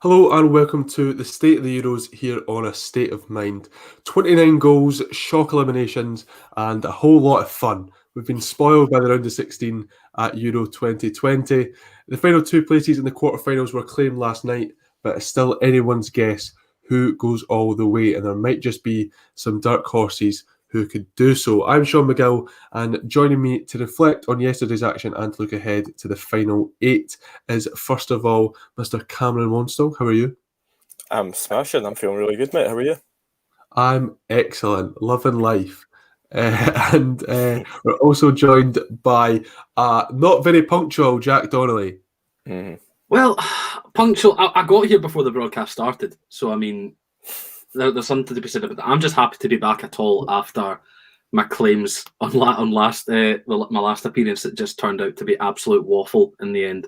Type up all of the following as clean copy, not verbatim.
Hello and welcome to the State of the Euros here on A State of Mind. 29 goals, shock eliminations, and a whole lot of fun. We've been spoiled by the round of 16 at Euro 2020. The final two places in the quarterfinals were claimed last night, but it's still anyone's guess who goes all the way, and there might just be some dark horses who could do so. I'm Seán McGill, and joining me to reflect on yesterday's action and to look ahead to the final eight is, first of all, Mr. Cameron Monstall. How are you? I'm smashing. I'm feeling really good, mate. How are you? I'm excellent, loving life. And we're also joined by not very punctual Jack Donnelly. Well, punctual. I got here before the broadcast started, so I mean, there's something to be said about that. I'm just happy to be back at all after my claims on my last appearance that just turned out to be absolute waffle in the end.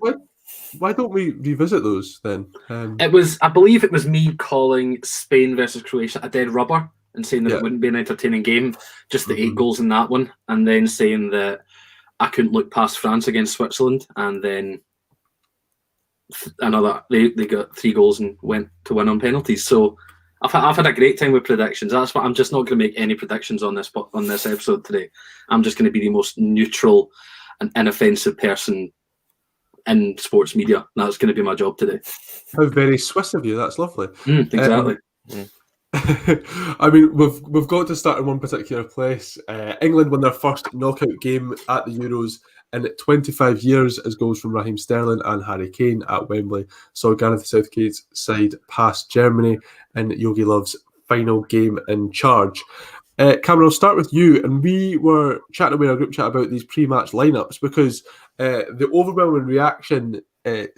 Why don't we revisit those then? I believe it was me calling Spain versus Croatia a dead rubber and saying that it wouldn't be an entertaining game, just the 8 goals in that one, and then saying that I couldn't look past France against Switzerland, and then they got 3 goals and went to win on penalties. So I've had a great time with predictions. That's why I'm just not going to make any predictions on this episode today. I'm just going to be the most neutral and inoffensive person in sports media. That's going to be my job today. How very Swiss of you. That's lovely. Exactly. I mean, we've got to start in one particular place. England won their first knockout game at the Euros in 25 years as goals from Raheem Sterling and Harry Kane at Wembley saw Gareth Southgate's side pass Germany in Yogi Love's final game in charge. Cameron, I'll start with you. And we were chatting away in our group chat about these pre-match lineups because the overwhelming reaction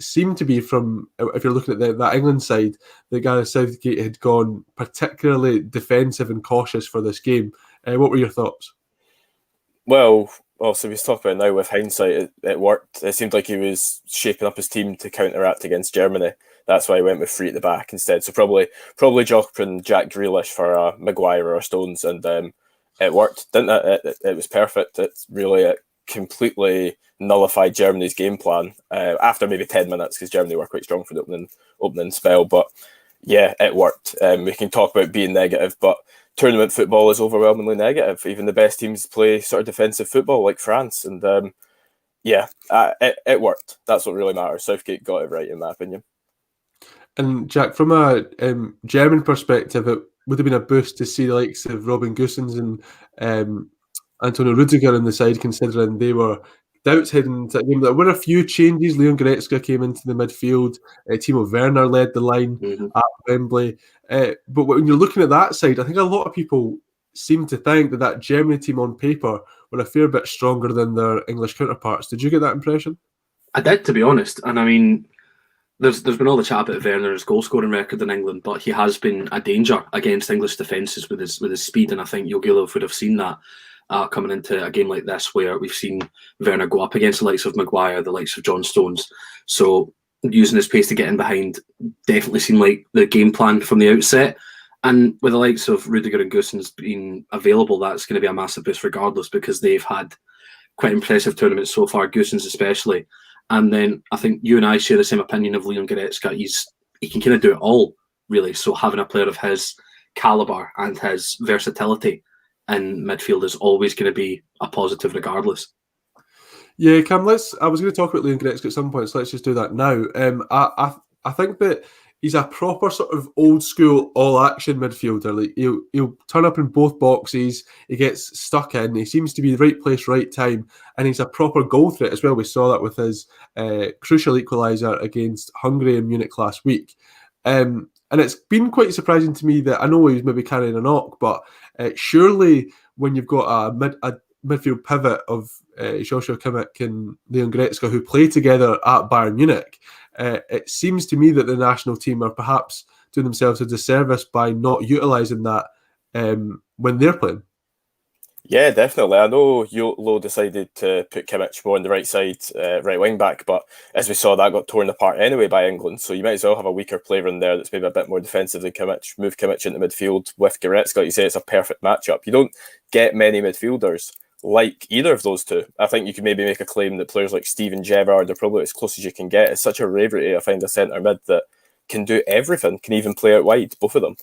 seemed to be from, if you're looking at that England side, that Gareth Southgate had gone particularly defensive and cautious for this game. What were your thoughts? Well, obviously, we talk about it now with hindsight, it worked. It seemed like he was shaping up his team to counteract against Germany. That's why he went with 3 at the back instead. So probably dropping Jack Grealish for Maguire or Stones, and it worked, didn't it? It was perfect. It completely nullified Germany's game plan after maybe 10 minutes because Germany were quite strong for the opening spell. But yeah, it worked. We can talk about being negative, but tournament football is overwhelmingly negative. Even the best teams play sort of defensive football like France. And it worked. That's what really matters. Southgate got it right, in my opinion. And Jack, from a German perspective, it would have been a boost to see the likes of Robin Gosens and Antonio Rudiger in the side, considering they were doubts heading into that game. There were a few changes. Leon Goretzka came into the midfield. Timo Werner led the line at Wembley. But when you're looking at that side, I think a lot of people seem to think that Germany team on paper were a fair bit stronger than their English counterparts. Did you get that impression? I did, to be honest. And I mean, there's been all the chat about Werner's goal scoring record in England, but he has been a danger against English defences with his speed, and I think Jogi Löw would have seen that coming into a game like this, where we've seen Werner go up against the likes of Maguire, the likes of John Stones. So using his pace to get in behind definitely seemed like the game plan from the outset. And with the likes of Rudiger and Gosens being available, that's going to be a massive boost regardless, because they've had quite impressive tournaments so far, Gosens especially. And then I think you and I share the same opinion of Leon Goretzka. He can kind of do it all, really. So having a player of his calibre and his versatility in midfield is always going to be a positive regardless. Yeah, Cam, I was going to talk about Leon Goretzka at some point, so let's just do that now. I think that he's a proper sort of old school all action midfielder. Like he'll turn up in both boxes, he gets stuck in, he seems to be the right place, right time, and he's a proper goal threat as well. We saw that with his crucial equaliser against Hungary in Munich last week. And it's been quite surprising to me that I know he was maybe carrying a knock, but surely when you've got a midfield pivot of Joshua Kimmich and Leon Goretzka who play together at Bayern Munich, it seems to me that the national team are perhaps doing themselves a disservice by not utilising that when they're playing. Yeah, definitely. I know Löw decided to put Kimmich more on the right side, right wing back, but as we saw, that got torn apart anyway by England. So you might as well have a weaker player in there that's maybe a bit more defensive than Kimmich. Move Kimmich into midfield with Goretzka. Like you say, it's a perfect matchup. You don't get many midfielders like either of those two. I think you could maybe make a claim that players like Steven Gerrard are probably as close as you can get. It's such a rarity, I find, a centre mid that can do everything, can even play out wide, both of them.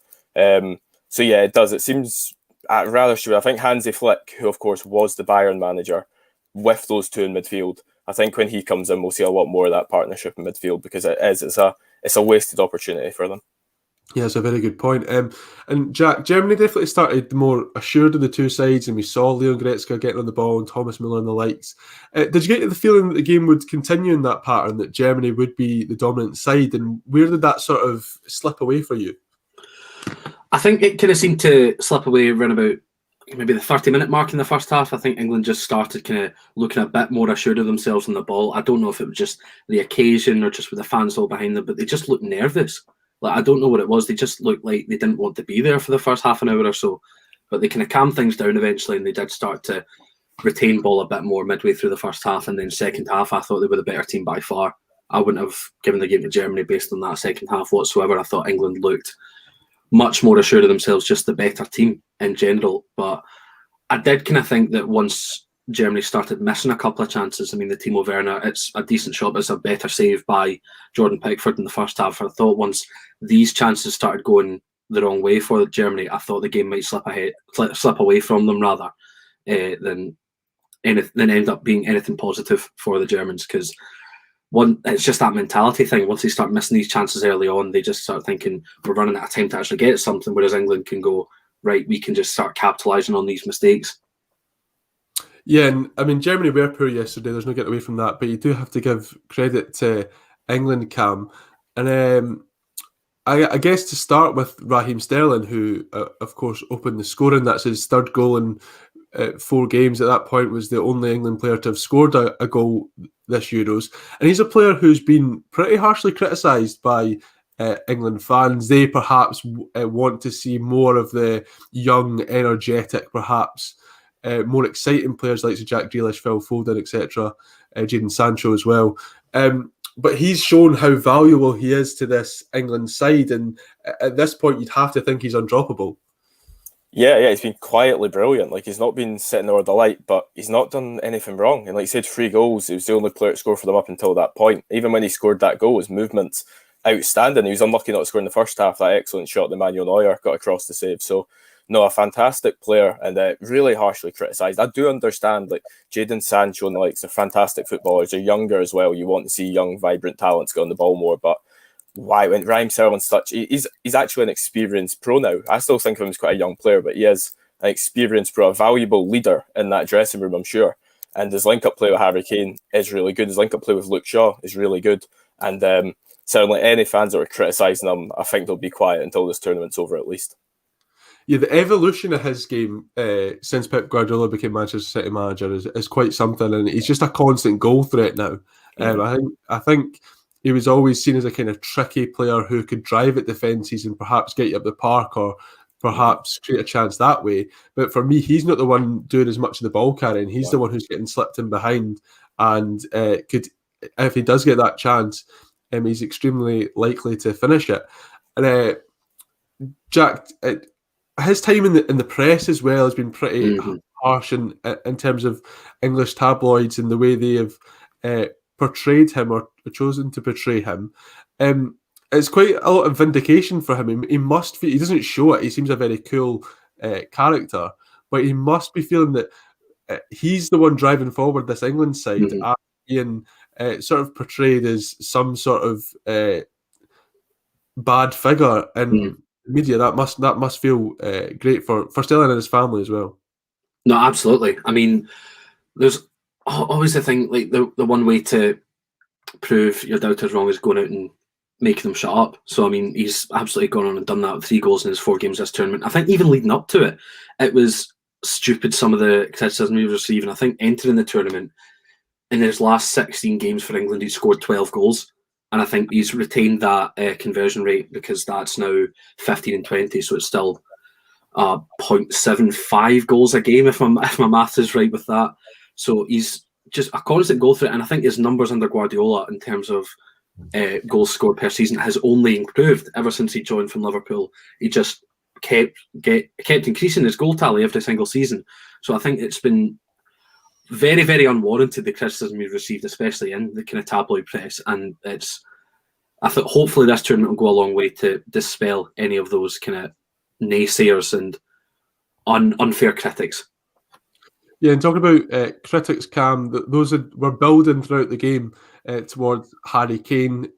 So yeah, it does. It seems rather sure. I think Hansi Flick, who of course was the Bayern manager, with those two in midfield, I think when he comes in, we'll see a lot more of that partnership in midfield, because it's a wasted opportunity for them. Yeah, that's a very good point. And Jack, Germany definitely started more assured of the two sides, and we saw Leon Goretzka getting on the ball and Thomas Muller and the likes. Did you get the feeling that the game would continue in that pattern, that Germany would be the dominant side, and where did that sort of slip away for you? I think it kind of seemed to slip away around about maybe the 30-minute mark in the first half. I think England just started kind of looking a bit more assured of themselves on the ball. I don't know if it was just the occasion or just with the fans all behind them, but they just looked nervous. Like, I don't know what it was. They just looked like they didn't want to be there for the first half an hour or so. But they kind of calmed things down eventually, and they did start to retain ball a bit more midway through the first half. And then second half, I thought they were the better team by far. I wouldn't have given the game to Germany based on that second half whatsoever. I thought England looked much more assured of themselves, just the better team in general. But I did kind of think that once Germany started missing a couple of chances, I mean, the Timo Werner, it's a decent shot, but it's a better save by Jordan Pickford in the first half. I thought once these chances started going the wrong way for Germany, I thought the game might slip away from them rather than end up being anything positive for the Germans, because it's just that mentality thing. Once they start missing these chances early on, they just start thinking we're running out of time to actually get something, whereas England can go, right, we can just start capitalising on these mistakes. Yeah, and I mean, Germany were poor yesterday, there's no getting away from that, but you do have to give credit to England, Cam. And I guess to start with Raheem Sterling, who, of course, opened the scoring. That's his third goal in 4 games. At that point, was the only England player to have scored a goal this Euros. And he's a player who's been pretty harshly criticised by England fans. They perhaps want to see more of the young, energetic, perhaps more exciting players like Jack Grealish, Phil Foden, etc., Jadon Sancho as well. But he's shown how valuable he is to this England side, and at this point, you'd have to think he's undroppable. Yeah, he's been quietly brilliant. Like, he's not been sitting over the light, but he's not done anything wrong. And like you said, 3 goals. He was the only player to score for them up until that point. Even when he scored that goal, his movement's outstanding. He was unlucky not to score in the first half. That excellent shot that Manuel Neuer got across the save. So, no, a fantastic player, and really harshly criticised. I do understand, like, Jadon Sancho and the likes are fantastic footballers. They're younger as well. You want to see young, vibrant talents get on the ball more, but why, when Raheem Sterling's such, he's actually an experienced pro now. I still think of him as quite a young player, but he is an experienced pro, a valuable leader in that dressing room, I'm sure. And his link-up play with Harry Kane is really good. His link-up play with Luke Shaw is really good. And certainly any fans that are criticising him, I think they'll be quiet until this tournament's over at least. Yeah, the evolution of his game since Pep Guardiola became Manchester City manager is quite something, and he's just a constant goal threat now. I think he was always seen as a kind of tricky player who could drive at defences and perhaps get you up the park or perhaps create a chance that way. But for me, he's not the one doing as much of the ball carrying. He's the one who's getting slipped in behind, and if he does get that chance, he's extremely likely to finish it. And Jack, his time in the press as well has been pretty harsh in terms of English tabloids and the way they have portrayed him or chosen to portray him. It's quite a lot of vindication for him. He must feel, he doesn't show it. He seems a very cool character, but he must be feeling that he's the one driving forward this England side, being sort of portrayed as some sort of bad figure in media. That must feel great for Sterling and his family as well. No, absolutely. I mean, there's always the thing, like the one way to prove your doubters wrong is going out and making them shut up. So, I mean, he's absolutely gone on and done that with 3 goals in his 4 games this tournament. I think even leading up to it, it was stupid, some of the criticism he was receiving. I think entering the tournament, in his last 16 games for England, he scored 12 goals. And I think he's retained that conversion rate, because that's now 15 and 20. So it's still 0.75 goals a game, if my math is right with that. So he's just a constant goal threat. And I think his numbers under Guardiola in terms of goals scored per season has only improved ever since he joined from Liverpool. He just kept increasing his goal tally every single season. So I think it's been very, very unwarranted, the criticism we've received, especially in the kind of tabloid press, and it's I thought hopefully this tournament will go a long way to dispel any of those kind of naysayers and unfair critics. Yeah, and talking about critics, Cam, those were building throughout the game towards Harry Kane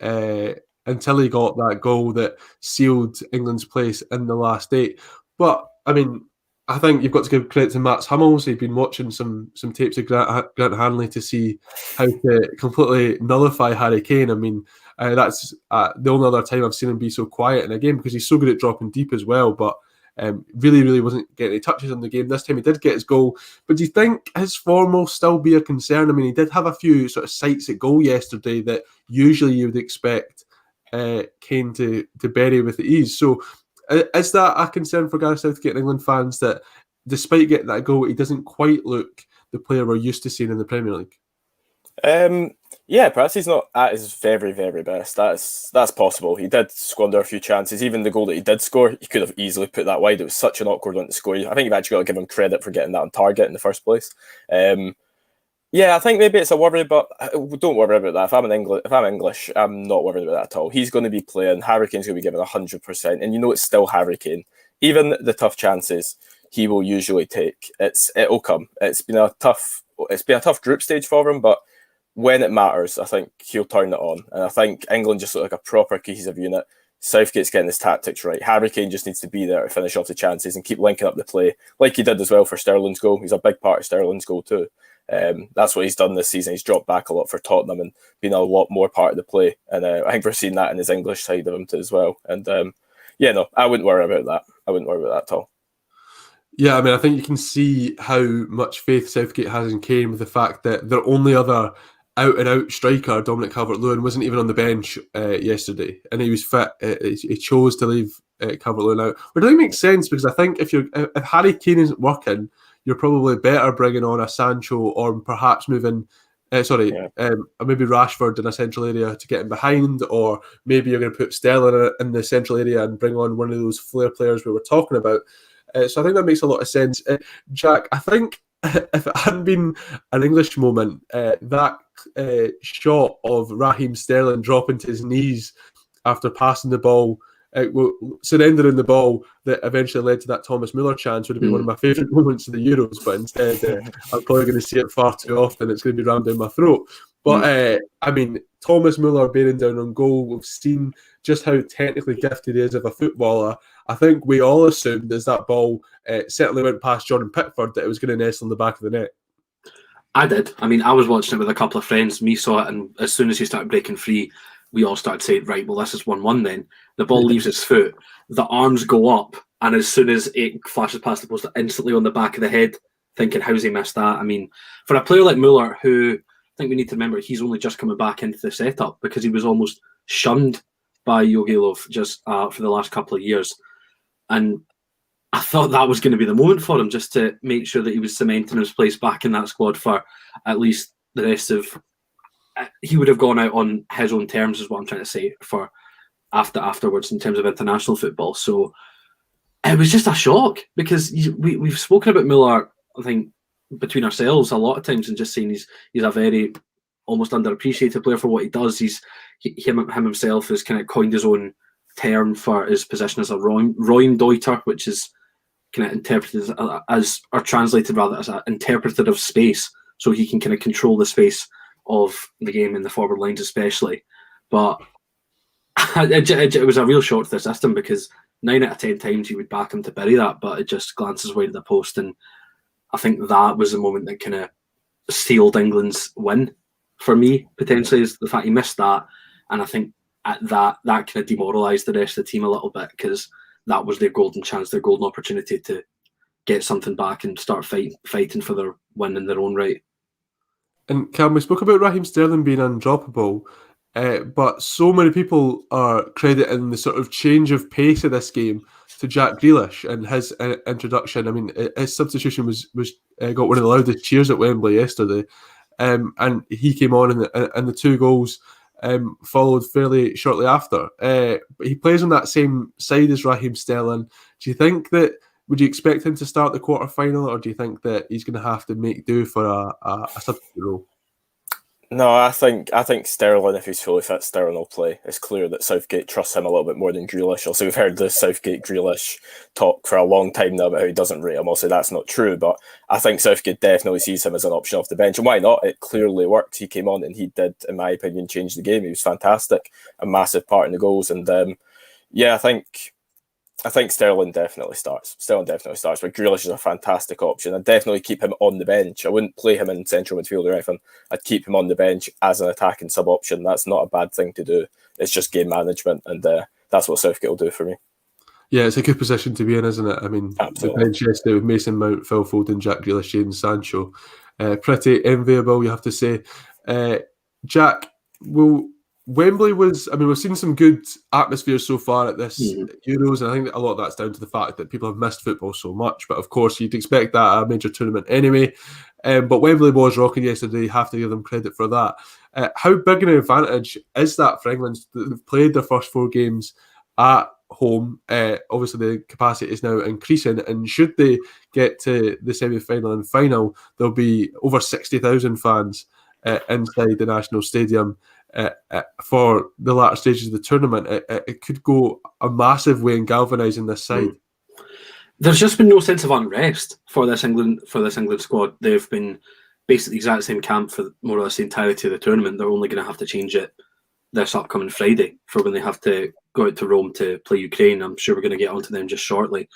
until he got that goal that sealed England's place in the last 8. But, I mean, I think you've got to give credit to Mats Hummels. He'd been watching some tapes of Grant Hanley to see how to completely nullify Harry Kane. I mean, that's the only other time I've seen him be so quiet in a game, because he's so good at dropping deep as well. But really wasn't getting any touches in the game. This time he did get his goal. But do you think his form will still be a concern? I mean, he did have a few sort of sights at goal yesterday that usually you would expect Kane to bury with ease. So is that a concern for Gareth Southgate and England fans, that despite getting that goal, he doesn't quite look the player we're used to seeing in the Premier League? Yeah, perhaps he's not at his very, very best. That's possible. He did squander a few chances. Even the goal that he did score, he could have easily put that wide. It was such an awkward one to score. I think you've actually got to give him credit for getting that on target in the first place. Yeah, I think maybe it's a worry, but don't worry about that. If I'm English, I'm not worried about that at all. He's going to be playing. Harry Kane's going to be given 100%, and you know it's still Harry Kane. Even the tough chances he will usually take. It'll come. It's been a tough group stage for him, but when it matters, I think he'll turn it on. And I think England just look like a proper cohesive unit. Southgate's getting his tactics right. Harry Kane just needs to be there to finish off the chances and keep linking up the play, like he did as well for Sterling's goal. He's a big part of Sterling's goal too. That's what he's done this season. He's dropped back a lot for Tottenham and been a lot more part of the play. And I think we're seeing that in his English side of him too as well. And I wouldn't worry about that. I wouldn't worry about that at all. Yeah, I mean, I think you can see how much faith Southgate has in Kane with the fact that their only other out-and-out striker, Dominic Calvert-Lewin, wasn't even on the bench yesterday, and he was fit. He chose to leave Calvert-Lewin out, which doesn't make sense, because I think if Harry Kane isn't working, you're probably better bringing on a Sancho, or perhaps moving, maybe Rashford in a central area to get him behind, or maybe you're going to put Sterling in the central area and bring on one of those flair players we were talking about. So I think that makes a lot of sense. Jack, I think if it hadn't been an English moment, that shot of Raheem Sterling dropping to his knees after passing the ball, surrendering the ball that eventually led to that Thomas Muller chance, would have been one of my favourite moments of the Euros. But instead, I'm probably going to see it far too often. It's going to be rammed down my throat. But I mean, Thomas Muller bearing down on goal, we've seen just how technically gifted he is of a footballer. I think we all assumed as that ball certainly went past Jordan Pickford that it was going to nestle in the back of the net. I did. I mean, I was watching it with a couple of friends. Me saw it, and as soon as he started breaking free, we all started saying, right, well, this is 1-1 then. The ball leaves its foot, the arms go up, and as soon as it flashes past the post, instantly on the back of the head, thinking, how's he missed that? I mean, for a player like Muller, who I think we need to remember, he's only just coming back into the setup because he was almost shunned by Jogi Löw just for the last couple of years. And I thought that was going to be the moment for him, just to make sure that he was cementing his place back in that squad for at least the rest of... He would have gone out on his own terms, is what I'm trying to say, for afterwards in terms of international football. So it was just a shock, because we've spoken about Muller, I think, between ourselves a lot of times, and just saying he's a very almost underappreciated player for what he does. Him himself has kind of coined his own term for his position as a Raumdeuter, which is kind of interpreted as, or translated rather, as an interpreter of space, so he can kind of control the space of the game in the forward lines especially. But it was a real shock to the system, because 9 out of 10 times you would back him to bury that, but it just glances away to the post. And I think that was the moment that kind of sealed England's win for me, potentially, is the fact he missed that. And I think at that kind of demoralised the rest of the team a little bit, because that was their golden chance, their golden opportunity to get something back and start fighting for their win in their own right. And Cam, we spoke about Raheem Sterling being undroppable, but so many people are crediting the sort of change of pace of this game to Jack Grealish and his introduction. I mean, his substitution was got one of the loudest cheers at Wembley yesterday, and he came on, and the 2 goals followed fairly shortly after. But he plays on that same side as Raheem Sterling. Do you think that? Would you expect him to start the quarter-final, or do you think that he's going to have to make do for a substitute role? No, I think Sterling, if he's fully fit, Sterling will play. It's clear that Southgate trusts him a little bit more than Grealish. Also, we've heard the Southgate Grealish talk for a long time now about how he doesn't rate him. Also, that's not true, but I think Southgate definitely sees him as an option off the bench. And why not? It clearly worked. He came on and he did, in my opinion, change the game. He was fantastic, a massive part in the goals. And yeah, I think Sterling definitely starts. But Grealish is a fantastic option. I'd definitely keep him on the bench. I wouldn't play him in central midfield or anything. I'd keep him on the bench as an attacking sub option. That's not a bad thing to do. It's just game management, and that's what Southgate will do for me. Yeah, it's a good position to be in, isn't it? I mean, Absolutely. the bench yesterday with Mason Mount, Phil Foden, Jack Grealish, Jadon Sancho. Pretty enviable, you have to say. Jack, Wembley was, I mean, we've seen some good atmosphere so far at this Euros, and I think that a lot of that's down to the fact that people have missed football so much. But of course, you'd expect that at a major tournament anyway. But Wembley was rocking yesterday. You have to give them credit for that. How big an advantage is that for England that they've played their first 4 games at home? Obviously, the capacity is now increasing, and should they get to the semi-final and final, there'll be over 60,000 fans inside the National Stadium. For the latter stages of the tournament, it could go a massive way in galvanising this side. There's just been no sense of unrest for this England squad. They've been basically the exact same camp for more or less the entirety of the tournament. They're only going to have to change it this upcoming Friday for when they have to go out to Rome to play Ukraine. I'm sure we're going to get onto them just shortly,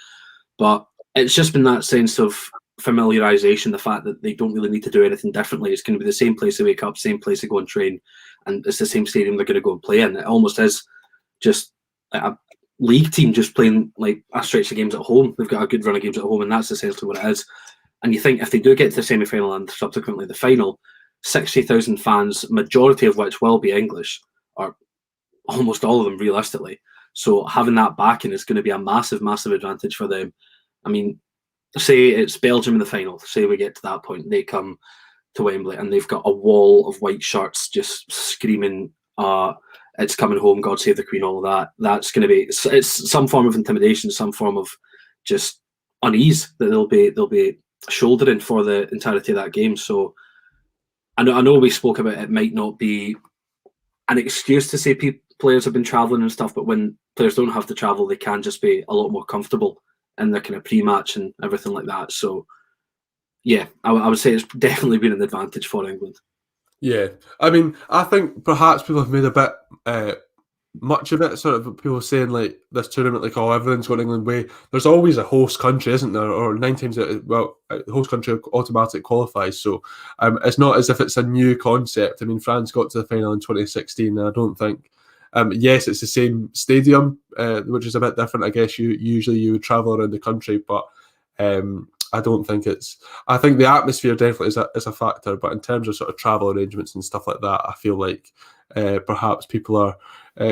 but it's just been that sense of familiarisation, the fact that they don't really need to do anything differently. It's going to be the same place to wake up, same place to go and train, and it's the same stadium they're going to go and play in. It almost is just a league team just playing like a stretch of games at home. They've got a good run of games at home, and that's essentially what it is. And you think if they do get to the semi-final and subsequently the final, 60,000 fans, majority of which will be English, or almost all of them realistically. So having that backing is going to be a massive, massive advantage for them. I mean, say it's Belgium in the final, say we get to that point, they come to Wembley and they've got a wall of white shirts just screaming, it's coming home, God save the Queen, all of that. That's going to be, it's some form of intimidation, some form of just unease that they'll be shouldering for the entirety of that game. So I know we spoke about it might not be an excuse to say players have been travelling and stuff, but when players don't have to travel, they can just be a lot more comfortable in their kind of pre-match and everything like that. So yeah, I would say it's definitely been an advantage for England. Yeah, I mean, I think perhaps people have made a bit much of it. Sort of people saying like this tournament, like, oh, everything's going England way. There's always a host country, isn't there? Or 9 times out, well, the host country automatically qualifies. So it's not as if it's a new concept. I mean, France got to the final in 2016, and I don't think. Yes, it's the same stadium, which is a bit different. I guess you would travel around the country, but I don't think it's. I think the atmosphere definitely is a factor, but in terms of sort of travel arrangements and stuff like that, I feel like perhaps people are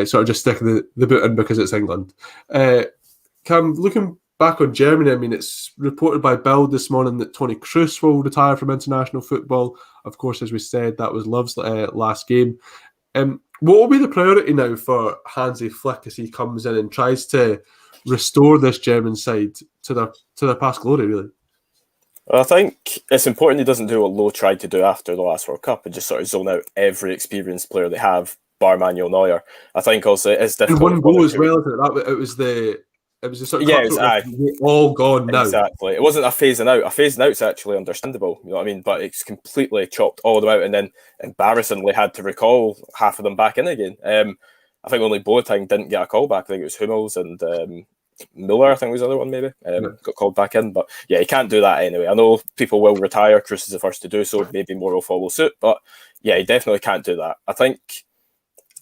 sort of just sticking the boot in because it's England. Cam, looking back on Germany, I mean, it's reported by Bild this morning that Toni Kroos will retire from international football. Of course, as we said, that was Love's last game. What will be the priority now for Hansi Flick as he comes in and tries to restore this German side to their past glory, really? Well, I think it's important he doesn't do what Lowe tried to do after the last World Cup and just sort of zone out every experienced player they have, bar Manuel Neuer. I think also it's difficult. And one goal as well, it was the sort of all gone now. Exactly. It wasn't a phasing out. A phasing out's actually understandable, you know what I mean? But it's completely chopped all of them out and then embarrassingly had to recall half of them back in again. I think only Boateng didn't get a call back. I think it was Hummels and Muller, I think was the other one maybe, got called back in. But yeah, you can't do that anyway. I know people will retire. Kroos is the first to do so. Maybe more will follow suit. But yeah, you definitely can't do that. I think,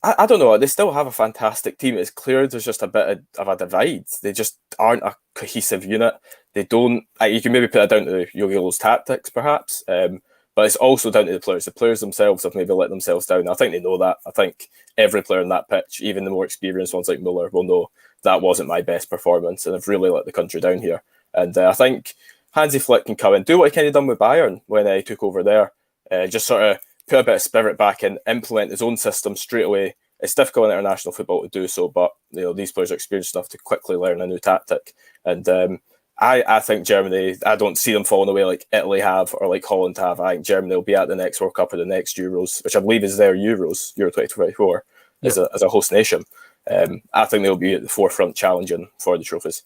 I don't know, they still have a fantastic team. It's clear there's just a bit of a divide. They just aren't a cohesive unit. They don't, you can maybe put it down to Jogi Löw's tactics perhaps, but it's also down to the players. The players themselves have maybe let themselves down. I think they know that. I think every player on that pitch, even the more experienced ones like Muller, will know that wasn't my best performance and I've really let the country down here. And I think Hansi Flick can come in, do what he kind of done with Bayern when he took over there, just sort of put a bit of spirit back in, implement his own system straight away. It's difficult in international football to do so, but you know these players are experienced enough to quickly learn a new tactic. And I think Germany, I don't see them falling away like Italy have or like Holland have. I think Germany will be at the next World Cup or the next Euros, which I believe is their Euros, Euro 2024, as a host nation. I think they'll be at the forefront challenging for the trophies.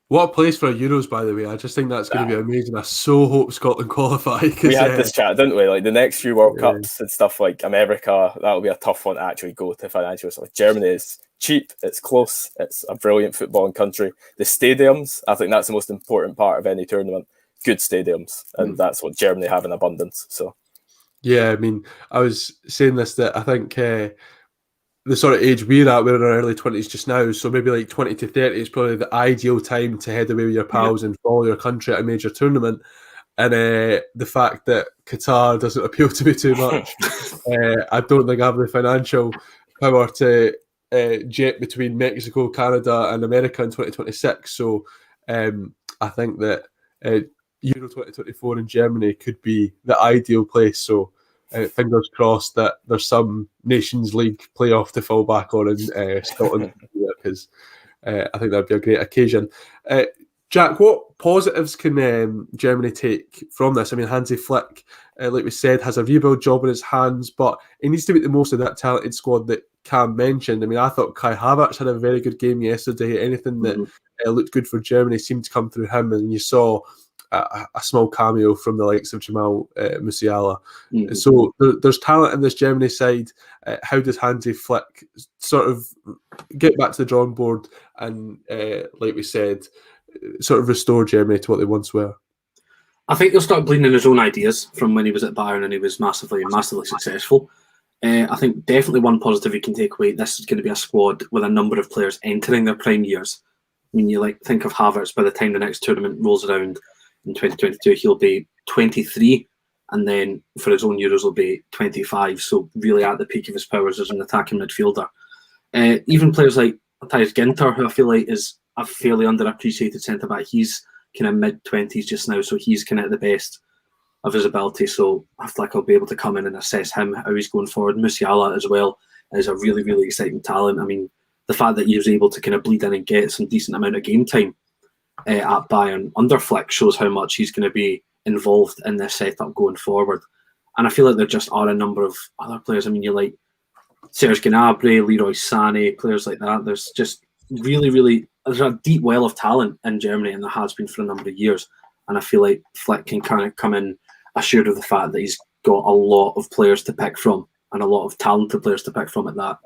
What a place for a Euros, by the way. I just think that's going to be amazing. I so hope Scotland qualify. We had this chat, didn't we? Like the next few World Cups and stuff like America, that'll be a tough one to actually go to financially. So like Germany is cheap, it's close, it's a brilliant footballing country. The stadiums, I think that's the most important part of any tournament. Good stadiums, and that's what Germany have in abundance. So, yeah, I mean, I was saying this that I think the sort of age we're at, we're in our early 20s just now, so maybe like 20 to 30 is probably the ideal time to head away with your pals and follow your country at a major tournament. And the fact that Qatar doesn't appeal to me too much, I don't think I have the financial power to jet between Mexico, Canada and America in 2026. So I think that Euro 2024 in Germany could be the ideal place. So fingers crossed that there's some Nations League playoff to fall back on in Scotland, because I think that'd be a great occasion. Jack, what positives can Germany take from this? I mean, Hansi Flick, like we said, has a rebuild job in his hands, but he needs to make the most of that talented squad that Cam mentioned. I mean, I thought Kai Havertz had a very good game yesterday. Anything that looked good for Germany seemed to come through him, and you saw a small cameo from the likes of Jamal Musiala. So there's talent in this Germany side. How does Hansi Flick sort of get back to the drawing board and, like we said, sort of restore Germany to what they once were? I think he'll start bleeding in his own ideas from when he was at Bayern and he was massively successful. I think definitely one positive you can take away, this is going to be a squad with a number of players entering their prime years. I mean, you think of Havertz, by the time the next tournament rolls around in 2022, he'll be 23, and then for his own Euros he'll be 25, so really at the peak of his powers as an attacking midfielder. Even players like Thijs Ginter, who I feel like is a fairly underappreciated centre-back, he's kind of mid-20s just now, so he's kind of at the best of his ability, so I feel like I'll be able to come in and assess him, how he's going forward. Musiala as well is a really, really exciting talent. I mean, the fact that he was able to kind of bleed in and get some decent amount of game time at Bayern under Flick shows how much he's going to be involved in this setup going forward. And I feel like there just are a number of other players. I mean, you like Serge Gnabry, Leroy Sané, players like that. There's just really, there's a deep well of talent in Germany, and there has been for a number of years. And I feel like Flick can kind of come in assured of the fact that he's got a lot of players to pick from, and a lot of talented players to pick from at that.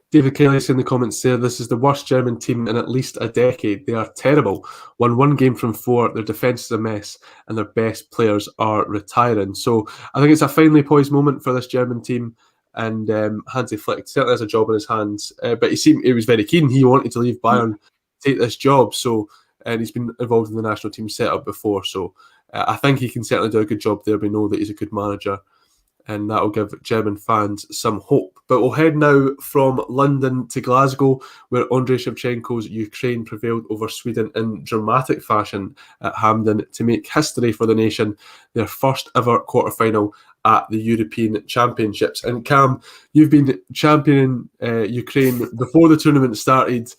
David Kelly's in the comments there. This is the worst German team in at least a decade. They are terrible. Won one game from 4. Their defence is a mess, and their best players are retiring. So I think it's a finely poised moment for this German team. And Hansi Flick certainly has a job in his hands. But he was very keen. He wanted to leave Bayern to take this job. So, and he's been involved in the national team setup before. So I think he can certainly do a good job there. We know that he's a good manager, and that will give German fans some hope. But we'll head now from London to Glasgow, where Andrei Shevchenko's Ukraine prevailed over Sweden in dramatic fashion at Hampden to make history for the nation, their first ever quarter-final at the European Championships. And Cam, you've been championing Ukraine before the tournament started.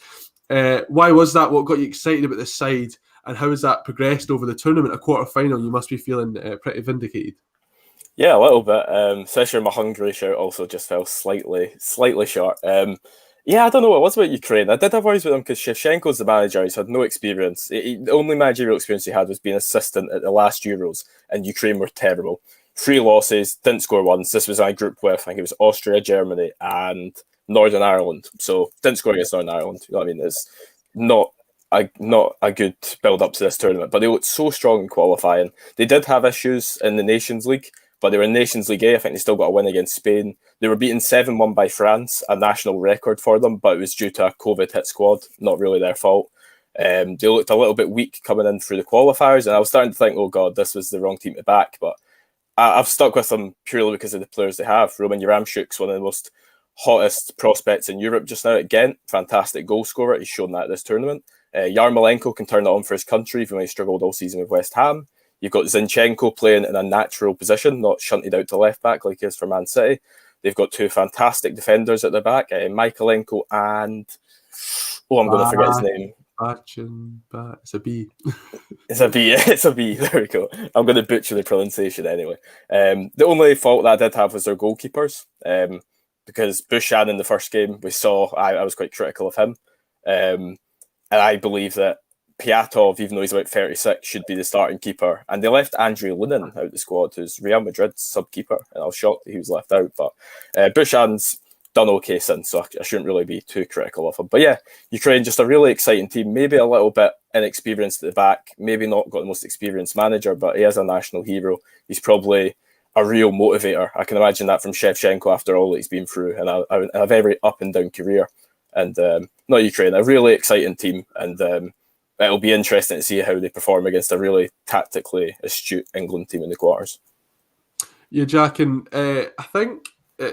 Why was that? What got you excited about this side? And how has that progressed over the tournament? A quarter-final, you must be feeling pretty vindicated. Yeah, a little bit. Especially my Hungary shout also just fell slightly short. Yeah, I don't know what it was about Ukraine. I did have worries with him because Shevchenko's the manager. He's had no experience. The only managerial experience he had was being assistant at the last Euros, and Ukraine were terrible. 3 losses, didn't score once. This was a group with, I think it was Austria, Germany, and Northern Ireland. So didn't score against Northern Ireland. You know what I mean? It's not a good build up to this tournament. But they looked so strong in qualifying. They did have issues in the Nations League, but they were in Nations League A. I think they still got a win against Spain. They were beaten 7-1 by France, a national record for them, but it was due to a COVID-hit squad, not really their fault. They looked a little bit weak coming in through the qualifiers, and I was starting to think, oh God, this was the wrong team to back. But I've stuck with them purely because of the players they have. Roman Yaramchuk's one of the most hottest prospects in Europe just now at Ghent. Fantastic goal scorer. He's shown that at this tournament. Yarmolenko can turn it on for his country, even when he struggled all season with West Ham. You've got Zinchenko playing in a natural position, not shunted out to left back like he is for Man City. They've got 2 fantastic defenders at their back, Michaelenko and... I'm going to forget his name. It's a B. It's a B. It's a B. There we go. I'm going to butcher the pronunciation anyway. The only fault that I did have was their goalkeepers. Because Bushan in the first game, we saw I was quite critical of him. And I believe that Piatov, even though he's about 36, should be the starting keeper. And they left Andrew Lunin out the squad, who's Real Madrid's sub-keeper. And I was shocked that he was left out. But Bushan's done okay since, so I shouldn't really be too critical of him. But yeah, Ukraine, just a really exciting team. Maybe a little bit inexperienced at the back. Maybe not got the most experienced manager, but he is a national hero. He's probably a real motivator. I can imagine that from Shevchenko after all that he's been through, and a very up and down career. And not Ukraine, a really exciting team, and it'll be interesting to see how they perform against a really tactically astute England team in the quarters. Yeah, Jack, and I think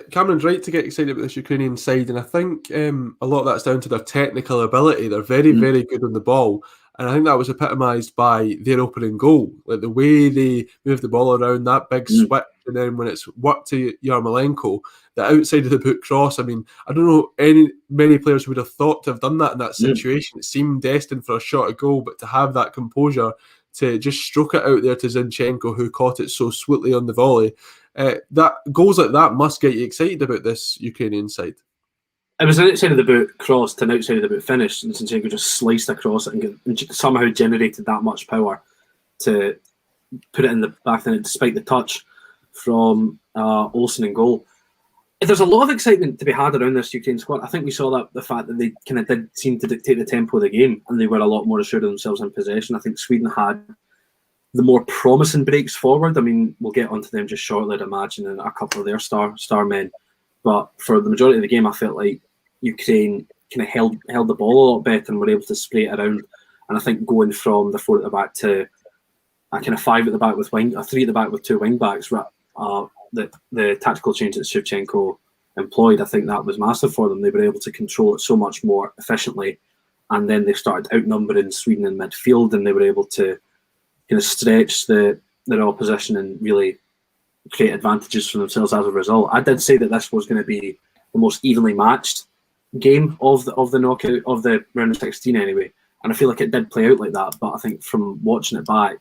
Cameron's right to get excited about this Ukrainian side, and I think a lot of that's down to their technical ability. They're very, very good on the ball. And I think that was epitomised by their opening goal. Like the way they move the ball around, that big switch, and then when it's worked to Yarmolenko, the outside of the boot cross. I mean, I don't know many players would have thought to have done that in that situation. It seemed destined for a shot at goal, but to have that composure to just stroke it out there to Zinchenko, who caught it so sweetly on the volley. That goals like that must get you excited about this Ukrainian side. It was an outside of the boot cross to an outside of the boot finish, and Zinchenko just sliced across it and somehow generated that much power to put it in the back of the net, despite the touch from Olsen in goal. There's a lot of excitement to be had around this Ukraine squad. I think we saw that the fact that they kind of did seem to dictate the tempo of the game, and they were a lot more assured of themselves in possession. I think Sweden had the more promising breaks forward. I mean, we'll get onto them just shortly, I'd imagine, and a couple of their star men. But for the majority of the game, I felt like Ukraine kind of held the ball a lot better and were able to spray it around. And I think going from the 4 at the back to a kind of 5 at the back with 3 at the back with 2 wing backs, the tactical change that Shevchenko employed, I think that was massive for them. They were able to control it so much more efficiently. And then they started outnumbering Sweden in midfield, and they were able to kind of stretch their opposition and really create advantages for themselves as a result. I did say that this was going to be the most evenly matched game of the knockout of the round of 16 anyway, and I feel like it did play out like that. But I think from watching it back,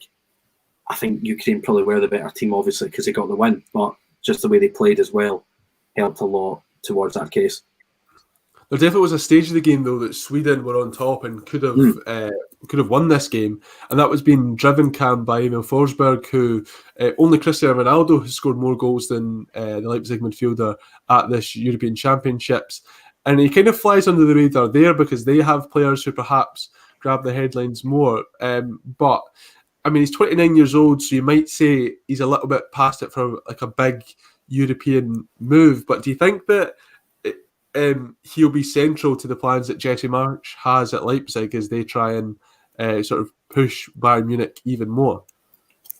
I think Ukraine probably were the better team, obviously, because they got the win, but just the way they played as well helped a lot towards that case. There definitely was a stage of the game, though, that Sweden were on top and could have won this game, and that was being driven, Cam, by Emil Forsberg, who only Cristiano Ronaldo has scored more goals than the Leipzig midfielder at this European Championships, and he kind of flies under the radar there because they have players who perhaps grab the headlines more. But I mean, he's 29 years old, so you might say he's a little bit past it for like a big European move. But do you think that he'll be central to the plans that Jesse Marsch has at Leipzig as they try and sort of push Bayern Munich even more?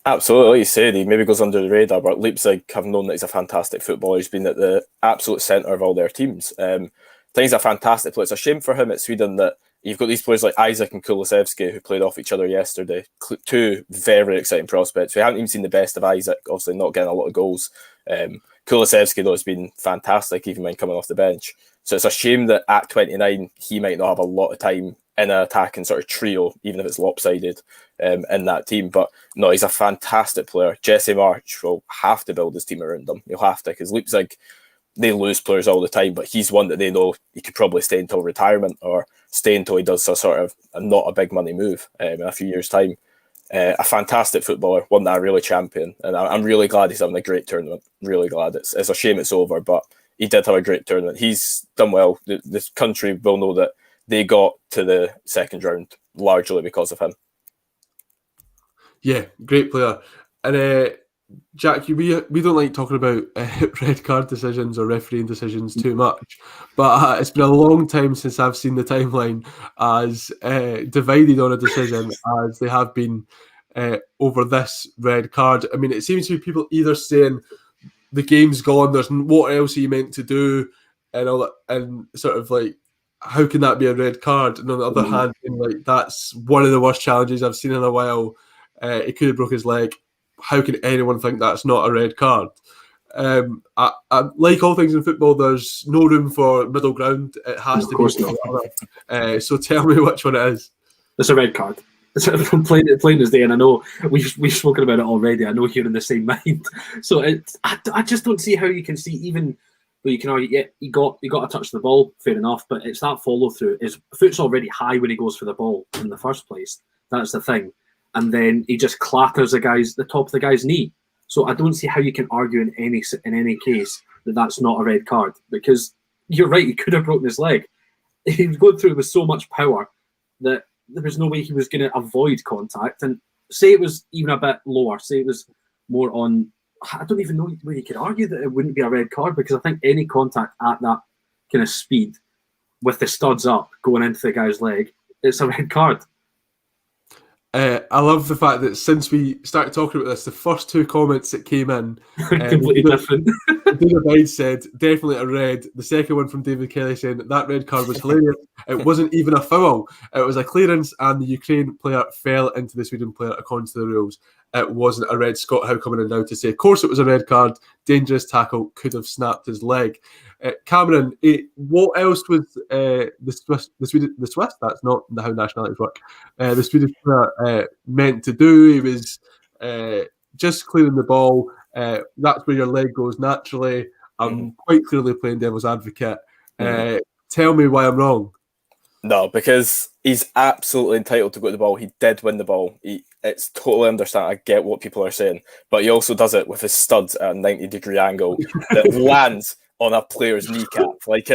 Absolutely, like you said, he maybe goes under the radar, but Leipzig have known that he's a fantastic footballer. He's been at the absolute centre of all their teams. I think he's a fantastic player. It's a shame for him at Sweden that you've got these players like Isaac and Kulusevski who played off each other yesterday. 2 very exciting prospects. We haven't even seen the best of Isaac, obviously not getting a lot of goals. Kulusevski, though, has been fantastic even when coming off the bench. So it's a shame that at 29 he might not have a lot of time in an attacking sort of trio, even if it's lopsided in that team. But no, he's a fantastic player. Jesse Marsch will have to build his team around him. He'll have to, because Leipzig, they lose players all the time, but he's one that they know he could probably stay until retirement or stay until he does a sort of not a big money move in a few years' time. A fantastic footballer, one that I really champion, and I'm really glad he's having a great tournament. Really glad. It's a shame it's over, but he did have a great tournament. He's done well. This country will know that they got to the second round largely because of him. Yeah, great player. And Jack, we don't like talking about red card decisions or refereeing decisions too much, but it's been a long time since I've seen the timeline as divided on a decision as they have been over this red card. I mean, it seems to be people either saying the game's gone, there's what else are you meant to do, and all that, and sort of like, how can that be a red card? And on the other hand, like, that's one of the worst challenges I've seen in a while. He could have broke his leg. How can anyone think that's not a red card? I like all things in football, there's no room for middle ground. It has to be. So tell me which one it is. It's a red card. It's plain as day, and I know we've spoken about it already. I know you're in the same mind. So I just don't see how you can see even. Well, you can argue, yeah, he got a touch of the ball, fair enough, but it's that follow through. His foot's already high when he goes for the ball in the first place. That's the thing, and then he just clatters the top of the guy's knee. So I don't see how you can argue in any case that that's not a red card, because you're right. He could have broken his leg. He was going through it with so much power that there was no way he was going to avoid contact. And say it was even a bit lower, say it was more on, I don't even know where you could argue that it wouldn't be a red card, because I think any contact at that kind of speed with the studs up going into the guy's leg, it's a red card. I love the fact that since we started talking about this, the first two comments that came in completely different. David Hyde said, definitely a red. The second one from David Kelly saying that red card was hilarious. It wasn't even a foul. It was a clearance and the Ukraine player fell into the Sweden player according to the rules. It wasn't a red. Scott Howe coming in now to say, of course it was a red card. Dangerous tackle, could have snapped his leg. Cameron, what else was the Swiss, that's not how nationalities work, the Swedish player meant to do? He was just clearing the ball. That's where your leg goes naturally. I'm quite clearly playing devil's advocate. Tell me why I'm wrong. No, because he's absolutely entitled to go to the ball. He did win the ball. It's totally understand. I get what people are saying, but he also does it with his studs at a 90-degree angle that lands on a player's kneecap. Like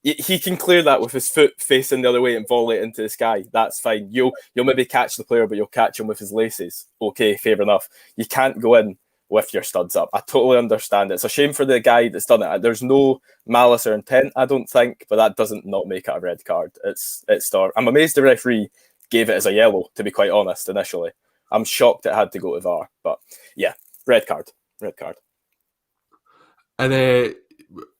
he can clear that with his foot facing the other way and volley it into the sky. That's fine. You'll maybe catch the player, but you'll catch him with his laces. Okay, fair enough. You can't go in with your studs up. I totally understand it. It's a shame for the guy that's done it. There's no malice or intent, I don't think, but that doesn't not make it a red card. I'm amazed the referee gave it as a yellow, to be quite honest, initially. I'm shocked it had to go to VAR, but yeah, red card. And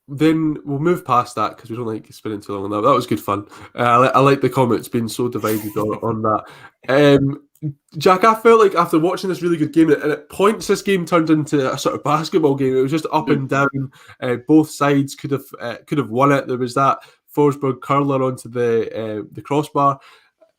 then we'll move past that because we don't like spending too long on that. That was good fun. I like the comments being so divided on that. Jack, I felt like after watching this really good game, and at points this game turned into a sort of basketball game. It was just up and down. Both sides could have won it. There was that Forsberg curler onto the crossbar.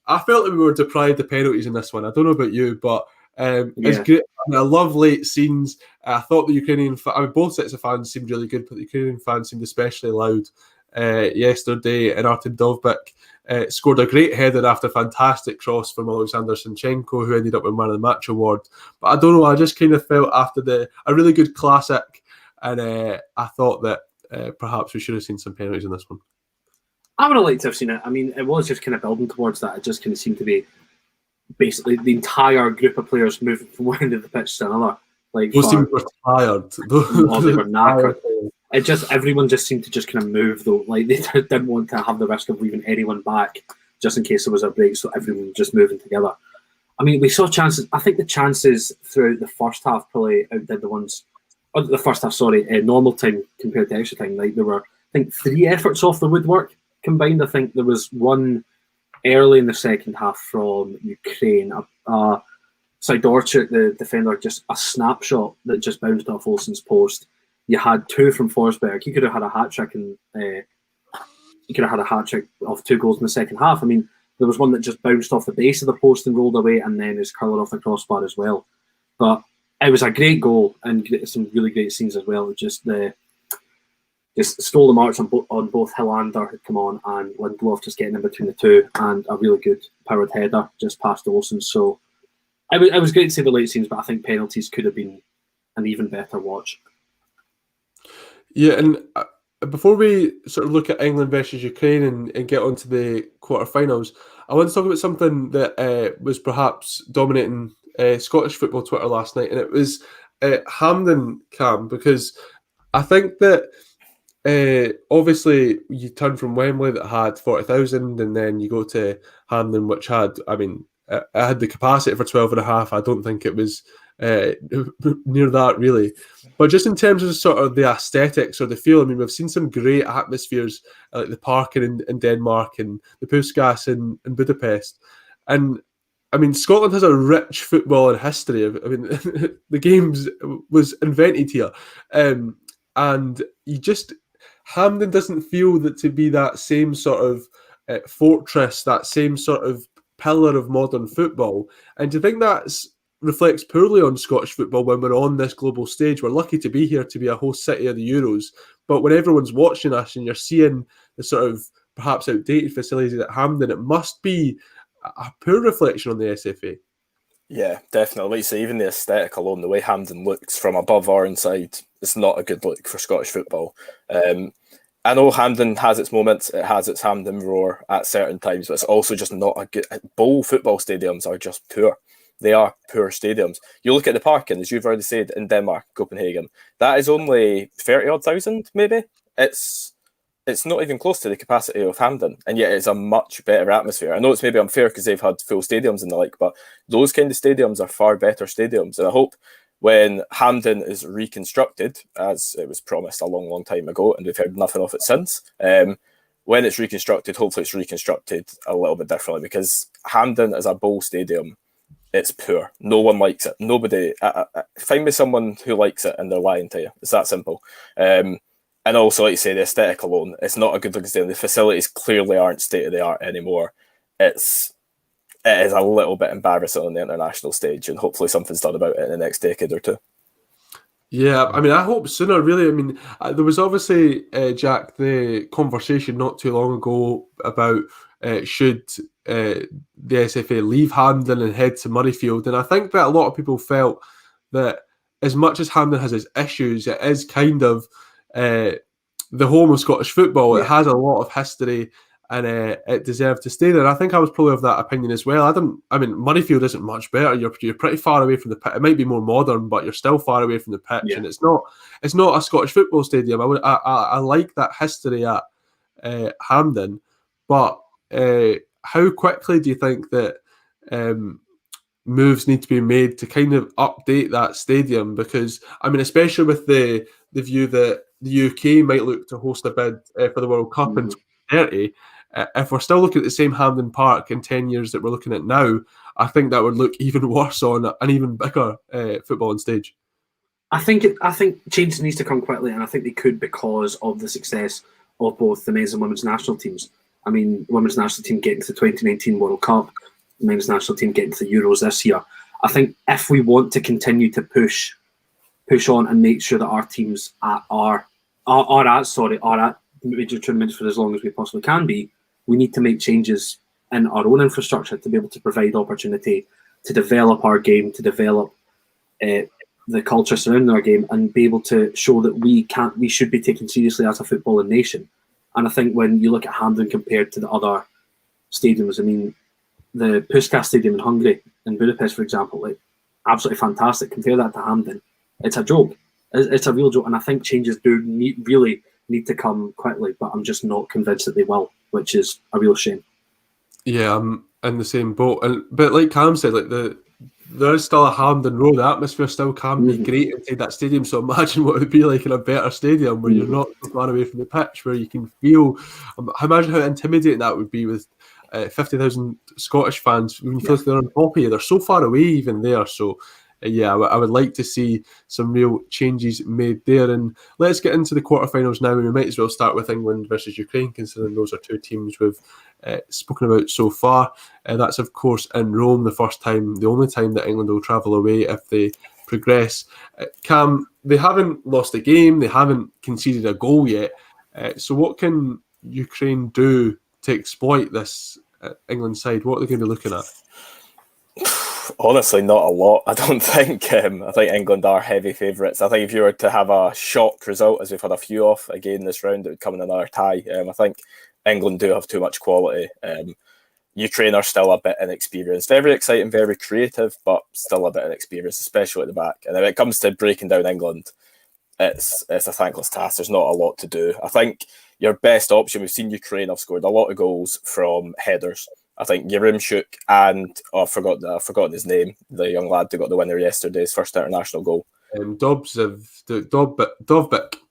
I felt like we were deprived of penalties in this one. I don't know about you, but it's great. I love late scenes. I thought the Ukrainian, both sets of fans seemed really good, but the Ukrainian fans seemed especially loud yesterday. And Artem Dovbyk scored a great header after a fantastic cross from Alexander Zinchenko, who ended up with Man of the Match award. But I don't know, I just kind of felt after a really good classic, and I thought that perhaps we should have seen some penalties in this one. I would have liked to have seen it. I mean, it was just kind of building towards that. It just kind of seemed to be basically the entire group of players moving from one end of the pitch to another. Like those teams were tired. They were knackered. Everyone just seemed to just kind of move though. Like they didn't want to have the risk of leaving anyone back just in case there was a break. So everyone was just moving together. I mean, we saw chances. I think the chances throughout the first half probably outdid the ones. The first half, normal time compared to extra time. Like there were, I think, 3 efforts off the woodwork combined. I think there was one early in the second half from Ukraine. Sidorchuk, the defender, just a snapshot that just bounced off Olsen's post. You had 2 from Forsberg. He could have had a hat trick, and he could have had a hat trick of 2 goals in the second half. I mean, there was one that just bounced off the base of the post and rolled away, and then his curler off the crossbar as well. But it was a great goal and some really great scenes as well. Just stole the march on both Hillander had come on and Lindelof just getting in between the two, and a really good powered header just past Olsen. So it was great to see the late scenes, but I think penalties could have been an even better watch. Yeah, and before we sort of look at England versus Ukraine and get onto the quarterfinals, I want to talk about something that was perhaps dominating Scottish football Twitter last night, and it was Hampden, Cam, because I think that obviously you turn from Wembley that had 40,000, and then you go to Hampden, which had, it had the capacity for 12.5. I don't think it was near that really. But just in terms of sort of the aesthetics or the feel, we've seen some great atmospheres like the Park in Denmark and the Puskas in Budapest. And Scotland has a rich football and history. The games was invented here. And Hampden doesn't feel that to be that same sort of fortress, that same sort of pillar of modern football. And do you think that's reflects poorly on Scottish football when we're on this global stage? We're lucky to be here to be a host city of the Euros, but when everyone's watching us and you're seeing the sort of perhaps outdated facilities at Hampden, it must be a poor reflection on the SFA. Yeah, definitely. Like you say, even the aesthetic alone, the way Hampden looks from above or inside, it's not a good look for Scottish football. I know Hampden has its moments, it has its Hampden roar at certain times, but it's also just not a good... Bowl football stadiums are just poor. They are poor stadiums. You look at the parking, as you've already said, in Denmark, Copenhagen, that is only 30-odd thousand, maybe. It's not even close to the capacity of Hampden, and yet it's a much better atmosphere. I know it's maybe unfair because they've had full stadiums and the like, but those kind of stadiums are far better stadiums. And I hope when Hampden is reconstructed, as it was promised a long, long time ago, and we've heard nothing of it since, when it's reconstructed, hopefully it's reconstructed a little bit differently, because Hampden as a bowl stadium, it's poor. No one likes it. Nobody. Find me someone who likes it and they're lying to you. It's that simple. And also, like you say, the aesthetic alone, it's not a good looking stadium. The facilities clearly aren't state of the art anymore. It is a little bit embarrassing on the international stage, and hopefully something's done about it in the next decade or two. Yeah, I mean, I hope sooner, really. I mean, there was obviously, Jack, the conversation not too long ago about should the SFA leave Hampden and head to Murrayfield. And I think that a lot of people felt that as much as Hampden has its issues, it is kind of the home of Scottish football. Yeah. It has a lot of history, and it deserved to stay there. And I think I was probably of that opinion as well. I mean, Murrayfield isn't much better. You're pretty far away from the pitch. It might be more modern, but you're still far away from the pitch, yeah. And it's not a Scottish football stadium. I like that history at Hampden, but how quickly do you think that moves need to be made to kind of update that stadium? Because, I mean, especially with the view that the UK might look to host a bid for the World Cup in 2030, if we're still looking at the same Hampden Park in 10 years that we're looking at now, I think that would look even worse on an even bigger footballing stage. I think change needs to come quickly, and I think they could because of the success of both the men's and women's national teams. I mean, women's national team getting to the 2019 World Cup, the men's national team getting to the Euros this year. I think if we want to continue to push on and make sure that our teams are at major tournaments for as long as we possibly can be, we need to make changes in our own infrastructure to be able to provide opportunity to develop our game, to develop the culture surrounding our game, and be able to show that we should be taken seriously as a footballing nation. And I think when you look at Hampden compared to the other stadiums, I mean, the Puskás Stadium in Hungary, in Budapest, for example, like, absolutely fantastic. Compare that to Hampden. It's a joke. It's a real joke. And I think changes do really need to come quickly, but I'm just not convinced that they will, which is a real shame. Yeah, I'm in the same boat. But like Cam said, like there is still a Hampden Road. The atmosphere still can be great inside that stadium. So imagine what it would be like in a better stadium where you're not so far away from the pitch, where you can feel. Imagine how intimidating that would be with 50,000 Scottish fans. When you feel like they're on top of you, they're so far away even there. So yeah, I would like to see some real changes made there. And let's get into the quarterfinals now. And we might as well start with England versus Ukraine, considering those are two teams we've spoken about so far. That's, of course, in Rome, the only time that England will travel away if they progress. Cam, they haven't lost a game. They haven't conceded a goal yet. So what can Ukraine do to exploit this England side? What are they going to be looking at? Honestly, not a lot. I don't think. I think England are heavy favourites. I think if you were to have a shock result, as we've had a few of again this round, it would come in another tie. I think England do have too much quality. Ukraine are still a bit inexperienced. Very exciting, very creative, but still a bit inexperienced, especially at the back. And when it comes to breaking down England, it's a thankless task. There's not a lot to do. I think your best option, we've seen Ukraine have scored a lot of goals from headers. I think Yaremchuk and I've forgotten his name, the young lad who got the winner yesterday, his first international goal. Dovbyk.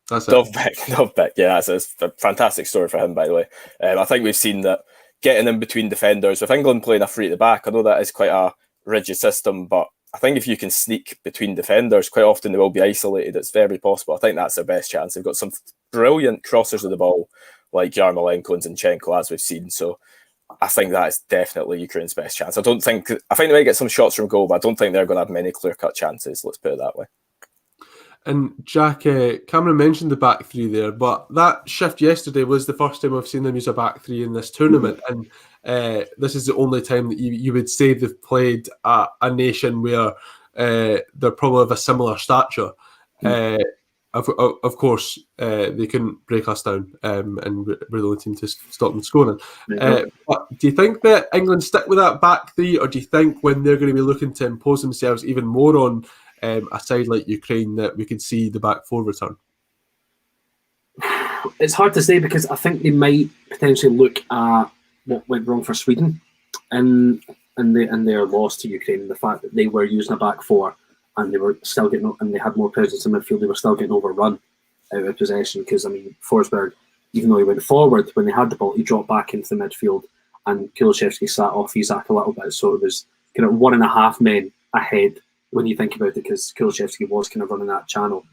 That's it. Dovbyk. Yeah, that's a fantastic story for him, by the way. I think we've seen that getting in between defenders, with England playing a free at the back, I know that is quite a rigid system, but I think if you can sneak between defenders, quite often they will be isolated. It's very possible. I think that's their best chance. They've got some brilliant crossers of the ball, like Yarmolenko and Zinchenko, as we've seen. So I think that is definitely Ukraine's best chance. I think they might get some shots from goal, but I don't think they're going to have many clear-cut chances. Let's put it that way. And Jack, Cameron mentioned the back three there, but that shift yesterday was the first time I've seen them use a back three in this tournament. And this is the only time that you would say they've played a nation where they're probably of a similar stature. Of course, they couldn't break us down, and we're the only team to stop them scoring. But do you think that England stick with that back three, or do you think when they're going to be looking to impose themselves even more on a side like Ukraine that we could see the back four return? It's hard to say because I think they might potentially look at what went wrong for Sweden and their loss to Ukraine, the fact that they were using a back four and they were still getting, and they had more presence in midfield, they were still getting overrun out of possession. Because I mean, Forsberg, even though he went forward when they had the ball, he dropped back into the midfield, and Kulishevsky sat off Isak a little bit, so it was kind of 1.5 men ahead when you think about it, because Kulishevsky was kind of running that channel.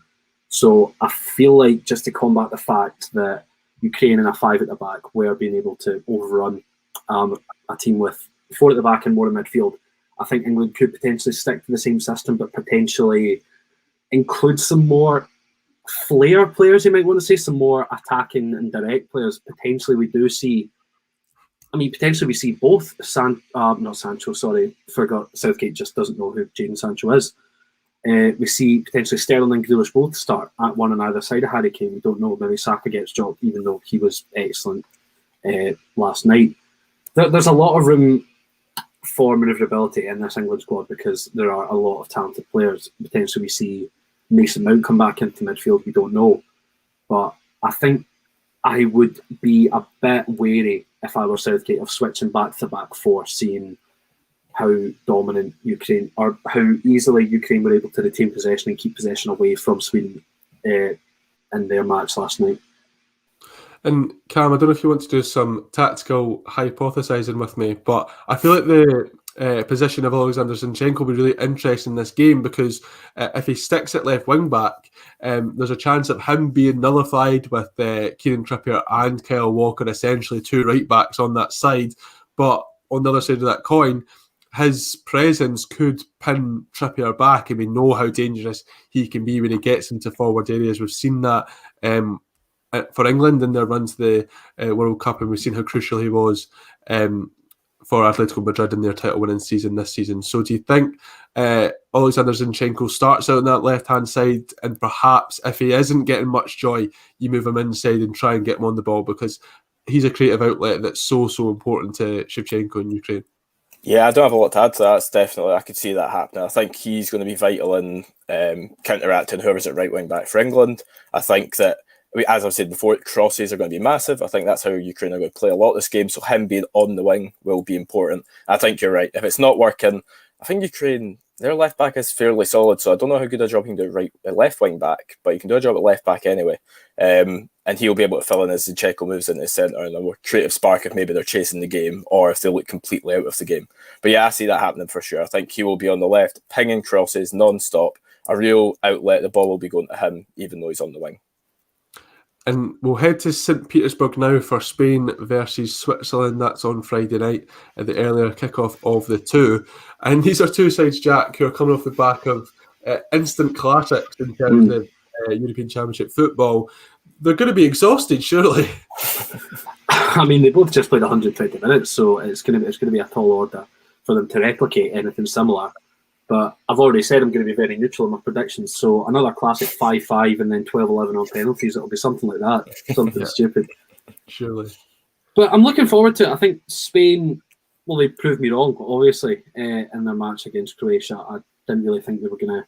So I feel like, just to combat the fact that Ukraine and a 5 at the back were being able to overrun a team with 4 at the back and more in midfield, I think England could potentially stick to the same system, but potentially include some more flair players, you might want to say, some more attacking and direct players. Potentially we see both. Not Sancho, sorry, forgot. Southgate just doesn't know who Jadon Sancho is. We see potentially Sterling and Grealish both start at one on either side of Harry Kane. We don't know. Maybe Saka gets dropped, even though he was excellent last night. There's a lot of room for manoeuvrability in this England squad because there are a lot of talented players. Potentially we see Mason Mount come back into midfield. We don't know. But I think I would be a bit wary if I were Southgate of switching back to the back four, seeing how dominant Ukraine, or how easily Ukraine were able to retain possession and keep possession away from Sweden in their match last night. And Cam, I don't know if you want to do some tactical hypothesising with me, but I feel like the position of Alexander Zinchenko will be really interesting in this game, because if he sticks at left wing back, there's a chance of him being nullified with Kieran Trippier and Kyle Walker, essentially 2 right backs on that side. But on the other side of that coin, his presence could pin Trippier back, and we know how dangerous he can be when he gets into forward areas. We've seen that for England in their run to the World Cup, and we've seen how crucial he was for Atletico Madrid in their title-winning season this season. So do you think Alexander Zinchenko starts out on that left-hand side, and perhaps if he isn't getting much joy, you move him inside and try and get him on the ball, because he's a creative outlet that's so important to Shevchenko in Ukraine? Yeah, I don't have a lot to add to that. It's definitely, I could see that happening. I think he's going to be vital in counteracting whoever's at right wing back for England. I think that, as I've said before, crosses are going to be massive. I think that's how Ukraine are going to play a lot of this game. So him being on the wing will be important. I think you're right. If it's not working, I think Ukraine, their left back is fairly solid. So I don't know how good a job he can do at left wing back, but he can do a job at left back anyway. And he'll be able to fill in as Zinchenko moves into the centre, and a more creative spark if maybe they're chasing the game or if they look completely out of the game. But yeah, I see that happening for sure. I think he will be on the left, pinging crosses non-stop, a real outlet. The ball will be going to him, even though he's on the wing. And we'll head to St. Petersburg now for Spain versus Switzerland. That's on Friday night at the earlier kickoff of the two. And these are two sides, Jack, who are coming off the back of instant classics in terms of European Championship football. They're going to be exhausted, surely. I mean, they both just played 120 minutes, so it's going to be a tall order for them to replicate anything similar. But I've already said I'm going to be very neutral in my predictions. So another classic 5-5 and then 12-11 on penalties. It'll be something like that. Something stupid. Surely. But I'm looking forward to it. I think Spain, well, they proved me wrong, obviously, in their match against Croatia. I didn't really think they were going to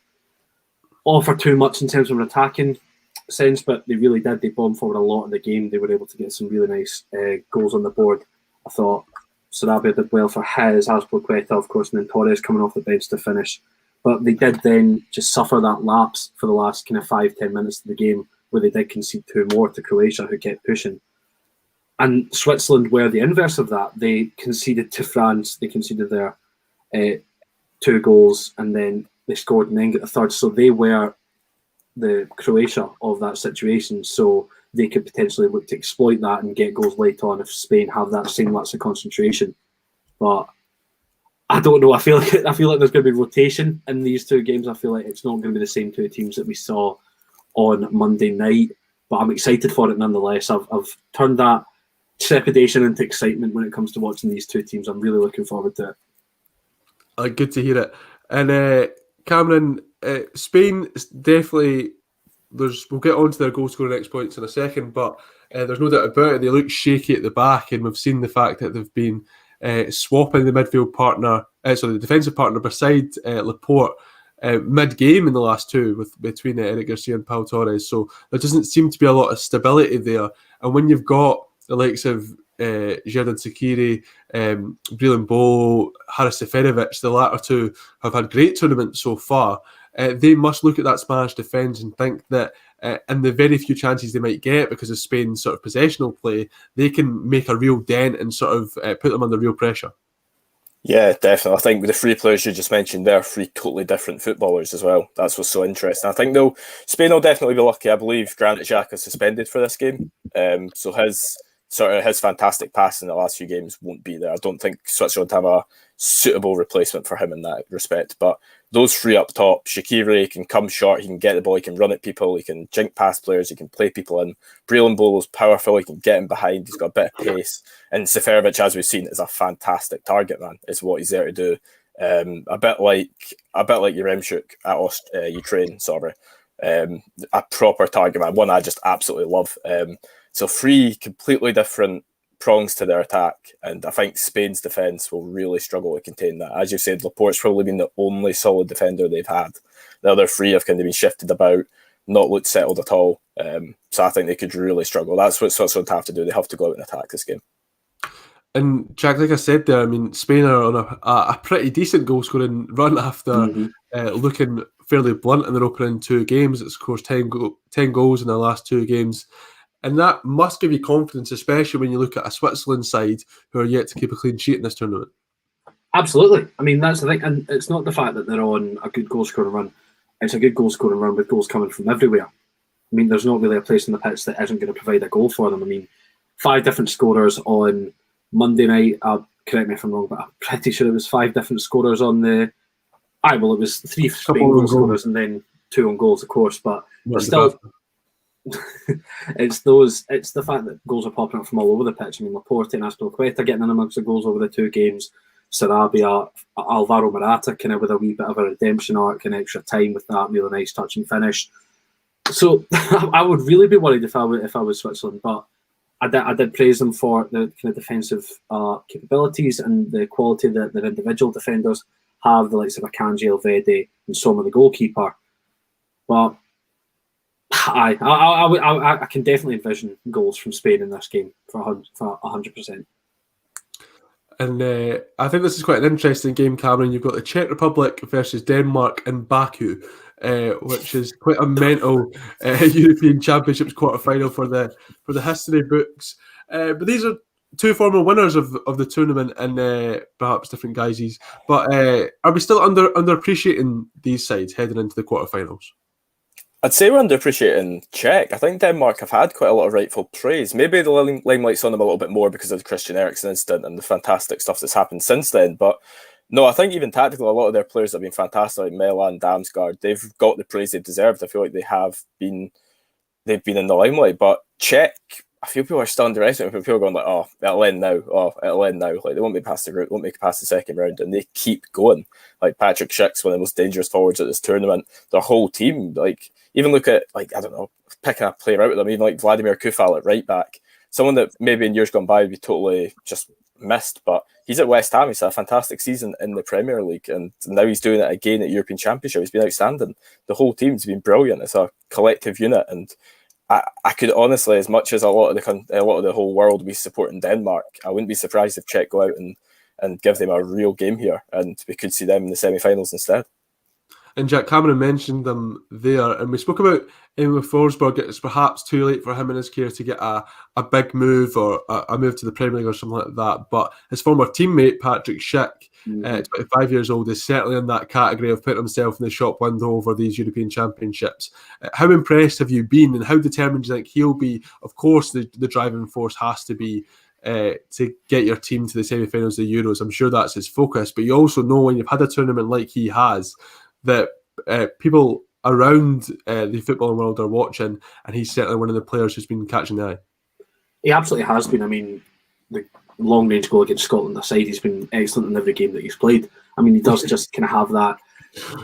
offer too much in terms of an attacking sense, but they really did. They bombed forward a lot in the game. They were able to get some really nice goals on the board. I thought Sarabia did well for his, Azpilicueta, of course, and then Torres coming off the bench to finish. But they did then just suffer that lapse for the last kind of 5-10 minutes of the game, where they did concede 2 more to Croatia, who kept pushing. And Switzerland were the inverse of that. They conceded to France. They conceded their 2 goals, and then they scored and then got the third. So they were the Croatia of that situation. So they could potentially look to exploit that and get goals late on if Spain have that same lapse of concentration. But I don't know. I feel like there's going to be rotation in these two games. I feel like it's not going to be the same two teams that we saw on Monday night. But I'm excited for it nonetheless. I've turned that trepidation into excitement when it comes to watching these two teams. I'm really looking forward to it. Good to hear it. And Cameron, Spain is definitely. We'll get on to their goal scoring exploits in a second, but there's no doubt about it. They look shaky at the back, and we've seen the fact that they've been swapping the midfield partner, the defensive partner beside Laporte mid-game in the last two between Eric Garcia and Pau Torres. So there doesn't seem to be a lot of stability there. And when you've got the likes of Xherdan Shaqiri, Breel Mbow, Haris Seferovic, the latter two have had great tournaments so far. They must look at that Spanish defence and think that in the very few chances they might get because of Spain's sort of possessional play, they can make a real dent and sort of put them under real pressure. Yeah, definitely. I think with the three players you just mentioned, they're three totally different footballers as well. That's what's so interesting. I think though Spain will definitely be lucky. I believe Granit Xhaka is suspended for this game, so his fantastic pass in the last few games won't be there. I don't think Switzerland have a suitable replacement for him in that respect. But those three up top, Shaqiri can come short, he can get the ball, he can run at people, he can jink past players, he can play people in. Breel Mbow is powerful, he can get in behind, he's got a bit of pace. And Seferovic, as we've seen, is a fantastic target man, is what he's there to do. A bit like Yaremchuk at Ukraine, a proper target man, one I just absolutely love. So three completely different prongs to their attack, and I think Spain's defence will really struggle to contain that. As you said, Laporte's probably been the only solid defender they've had. The other three have kind of been shifted about, not looked settled at all. So I think they could really struggle. That's what Switzerland have to do. They have to go out and attack this game. And Jack, like I said there, I mean, Spain are on a pretty decent goal scoring run after looking fairly blunt in their opening two games. It's, of course, 10 goals in their last two games. And that must give you confidence, especially when you look at a Switzerland side who are yet to keep a clean sheet in this tournament. Absolutely. I mean, that's the thing. And it's not the fact that they're on a good goal-scoring run. It's a good goal-scoring run with goals coming from everywhere. I mean, there's not really a place in the pitch that isn't going to provide a goal for them. I mean, 5 different scorers on Monday night. Correct me if I'm wrong, but I'm pretty sure it was 5 different scorers on the... it was 3 Spain goal scorers and then 2 on goals, of course. But still... it's the fact that goals are popping up from all over the pitch. I mean, Laporte and Azpilicueta getting in amongst the goals over the 2 games. Sarabia, Alvaro Morata kind of with a wee bit of a redemption arc and extra time with that really nice touch and finish. So I would really be worried if I was Switzerland, but I did praise them for the kind of defensive capabilities and the quality that their individual defenders have, the likes of Akanji, Elvedi and Sommer, the goalkeeper. But I can definitely envision goals from Spain in this game for 100%. And I think this is quite an interesting game, Cameron. You've got the Czech Republic versus Denmark in Baku, which is quite a mental European Championships quarter-final for the history books. But these are 2 former winners of the tournament and perhaps different guises. But are we still underappreciating these sides heading into the quarterfinals? I'd say we're underappreciating Czech. I think Denmark have had quite a lot of rightful praise. Maybe the limelight's on them a little bit more because of the Christian Eriksen incident and the fantastic stuff that's happened since then. But no, I think even tactically, a lot of their players have been fantastic, like Melan, Damsgaard. They've got the praise they've deserved. I feel like they've been in the limelight. But Czech, I feel people are still underestimating. People are going like, oh, it'll end now. Oh, it'll end now. Like, they won't make it past the group, won't make it past the second round, and they keep going. Like Patrick Schick's one of the most dangerous forwards at this tournament. Their whole team, like, even look at, like, I don't know, picking a player out with them, even like Vladimir Kufal at right back, someone that maybe in years gone by would be totally just missed, but he's at West Ham. He's had a fantastic season in the Premier League, and now he's doing it again at European Championship. He's been outstanding. The whole team's been brilliant. It's a collective unit, and I could honestly, as much as a lot of the whole world will be supporting Denmark, I wouldn't be surprised if Czech go out and give them a real game here, and we could see them in the semi-finals instead. And Jack Cameron mentioned them there, and we spoke about Emil Forsberg. It's perhaps too late for him in his career to get a big move or a move to the Premier League or something like that. But his former teammate Patrick Schick Mm-hmm. 25 years old, is certainly in that category of putting himself in the shop window over these European Championships. How impressed have you been, and how determined do you think he'll be? Of course, the driving force has to be to get your team to the semi-finals of the Euros. I'm sure that's his focus, but you also know when you've had a tournament like he has, that people around the footballing world are watching, and he's certainly one of the players who's been catching the eye. He absolutely has been. I mean, the long-range goal against Scotland aside, he's been excellent in every game that he's played. I mean, he does just kind of have that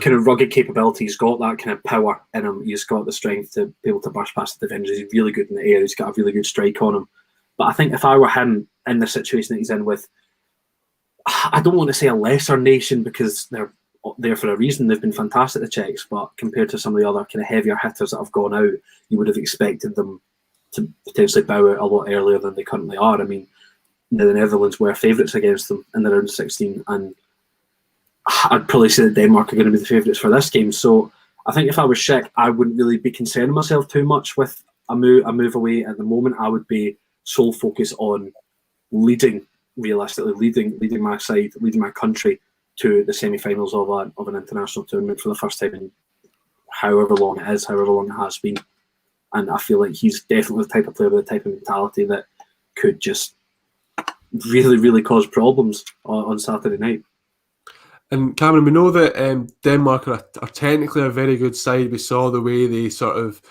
kind of rugged capability. He's got that kind of power in him. He's got the strength to be able to burst past the defenders. He's really good in the air. He's got a really good strike on him. But I think if I were him in the situation that he's in with, I don't want to say a lesser nation because they're there for a reason. They've been fantastic, the Czechs, but compared to some of the other kind of heavier hitters that have gone out, you would have expected them to potentially bow out a lot earlier than they currently are. I mean, the Netherlands were favourites against them in the round of 16, and I'd probably say that Denmark are going to be the favourites for this game. So I think if I was Czech, I wouldn't really be concerning myself too much with a move away at the moment. I would be sole focus on realistically leading my side, leading my country to the semi-finals of an international tournament for the first time in however long it has been. And I feel like he's definitely the type of player with the type of mentality that could just really, really cause problems on Saturday night. And Cameron, we know that Denmark are technically a very good side. We saw the way they sort of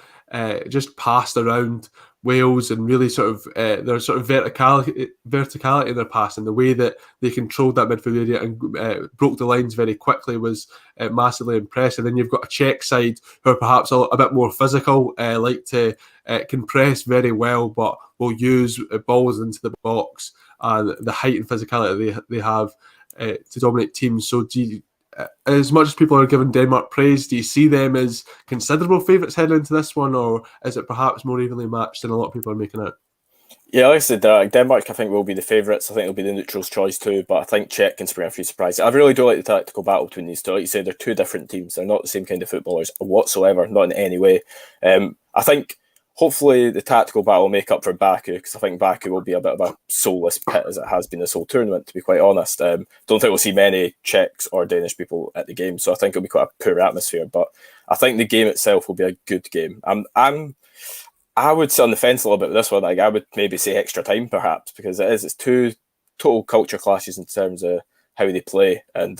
just passed around Wales and really sort of their sort of verticality in their passing, the way that they controlled that midfield area and broke the lines very quickly was massively impressive. Then you've got a Czech side who are perhaps a bit more physical, like to compress very well, but will use balls into the box and the height and physicality they have to dominate teams. So do you, as much as people are giving Denmark praise, do you see them as considerable favourites heading into this one, or is it perhaps more evenly matched than a lot of people are making out? Yeah, like I said, Denmark I think will be the favourites. I think it'll be the neutral's choice too, but I think Czech can spring a few surprises. I really do like the tactical battle between these two. Like you said, they're two different teams. They're not the same kind of footballers whatsoever, not in any way. I think hopefully the tactical battle will make up for Baku, because I think Baku will be a bit of a soulless pit as it has been this whole tournament, to be quite honest. Don't think we'll see many Czechs or Danish people at the game, so I think it'll be quite a poor atmosphere, but I think the game itself will be a good game. I would sit on the fence a little bit with this one. Like, I would maybe say extra time perhaps, because it's two total culture clashes in terms of how they play, and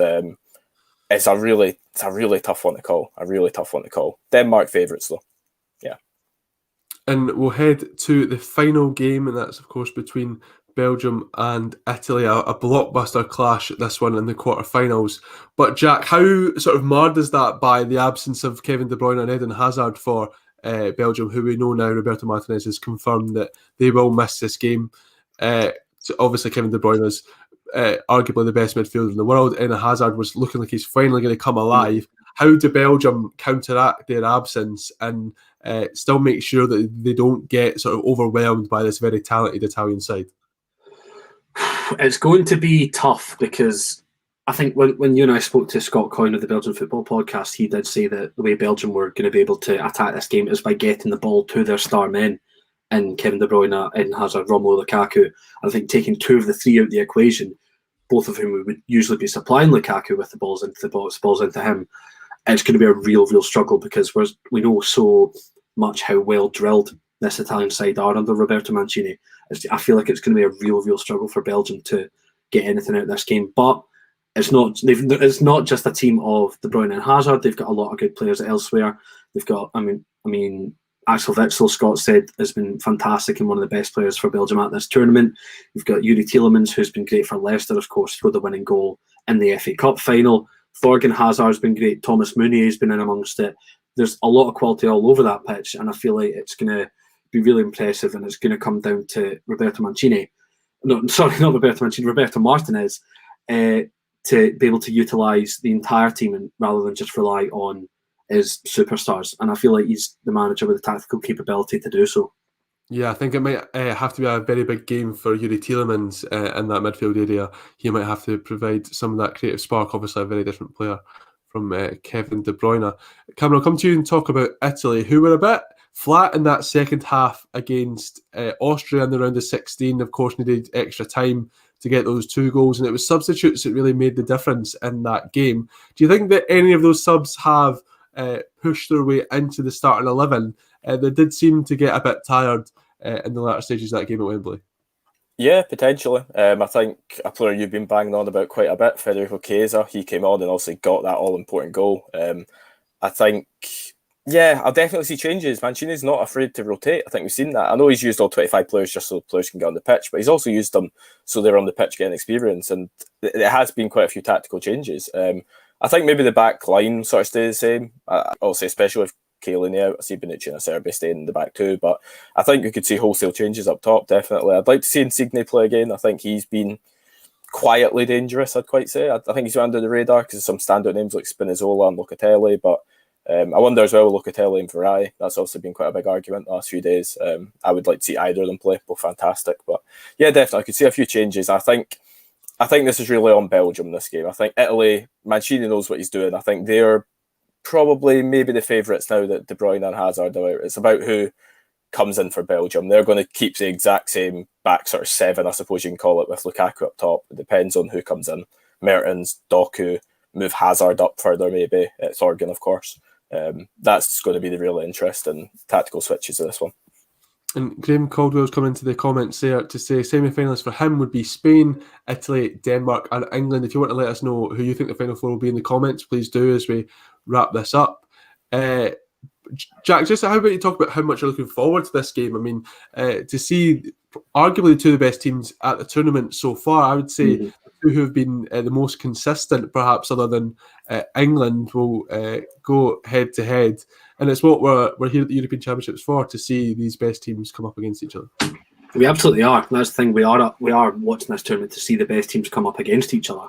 it's a really tough one to call. Denmark favourites though. And we'll head to the final game, and that's, of course, between Belgium and Italy, a blockbuster clash, this one in the quarterfinals. But, Jack, how sort of marred is that by the absence of Kevin De Bruyne and Eden Hazard for Belgium, who we know now, Roberto Martinez has confirmed that they will miss this game. So obviously, Kevin De Bruyne is arguably the best midfielder in the world. Eden Hazard was looking like he's finally going to come alive. How do Belgium counteract their absence and still make sure that they don't get sort of overwhelmed by this very talented Italian side? It's going to be tough, because I think when you and I spoke to Scott Coyne of the Belgian Football Podcast, he did say that the way Belgium were going to be able to attack this game is by getting the ball to their star men, and Kevin De Bruyne, Eden Hazard, Romelu Lukaku. I think taking two of the three out of the equation, both of whom would usually be supplying Lukaku with the balls into the box, balls into him, it's going to be a real struggle, because we know so much how well drilled this Italian side are under Roberto Mancini. I feel like it's going to be a real struggle for Belgium to get anything out of this game. But it's not just a team of De Bruyne and Hazard. They've got a lot of good players elsewhere. They've got, I mean, Axel Witsel, Scott said, has been fantastic and one of the best players for Belgium at this tournament. You've got Yuri Tielemans, who's been great for Leicester, of course, for the winning goal in the FA Cup final. Thorgan Hazard's been great. Thomas Meunier's been in amongst it. There's a lot of quality all over that pitch, and I feel like it's going to be really impressive, and it's going to come down to Roberto Martinez, to be able to utilise the entire team, and rather than just rely on his superstars. And I feel like he's the manager with the tactical capability to do so. Yeah, I think it might have to be a very big game for Yuri Tielemans in that midfield area. He might have to provide some of that creative spark. Obviously, a very different player from Kevin De Bruyne. Cameron, I'll come to you and talk about Italy, who were a bit flat in that second half against Austria in the round of 16. Of course, needed extra time to get those 2 goals, and it was substitutes that really made the difference in that game. Do you think that any of those subs have pushed their way into the starting 11? They did seem to get a bit tired in the latter stages of that game at Wembley. Yeah, potentially. I think a player you've been banging on about quite a bit, Federico Chiesa, he came on and also got that all-important goal. I think, I'll definitely see changes. Mancini's not afraid to rotate. I think we've seen that. I know he's used all 25 players just so players can get on the pitch, but he's also used them so they're on the pitch getting experience, and it has been quite a few tactical changes. I think maybe the back line sort of stays the same. I'll say especially with Kane out. I see Bonucci and Acerbi staying in the back too, but I think we could see wholesale changes up top, definitely. I'd like to see Insigne play again. I think he's been quietly dangerous, I'd quite say. I think he's under the radar because of some standout names like Spinazzola and Locatelli, but I wonder as well with Locatelli and Verratti. That's also been quite a big argument the last few days. I would like to see either of them play, both fantastic. But yeah, definitely, I could see a few changes. I think this is really on Belgium, this game. I think Italy, Mancini knows what he's doing. I think they're probably maybe the favourites now that De Bruyne and Hazard are out. It's about who comes in for Belgium. They're going to keep the exact same back sort of 7, I suppose you can call it, with Lukaku up top. It depends on who comes in. Mertens, Doku, move Hazard up further maybe. It's Organ, of course. That's going to be the real interest in tactical switches of this one. And Graham Caldwell's come into the comments there to say semi-finalists for him would be Spain, Italy, Denmark and England. If you want to let us know who you think the final 4 will be in the comments, please do as we wrap this up. Jack, just how about you talk about how much you're looking forward to this game? I mean, to see arguably 2 of the best teams at the tournament so far, I would say 2 who have been the most consistent, perhaps other than England, will go head to head. And it's what we're here at the European Championships for, to see these best teams come up against each other. We absolutely are. That's the thing. We are watching this tournament to see the best teams come up against each other.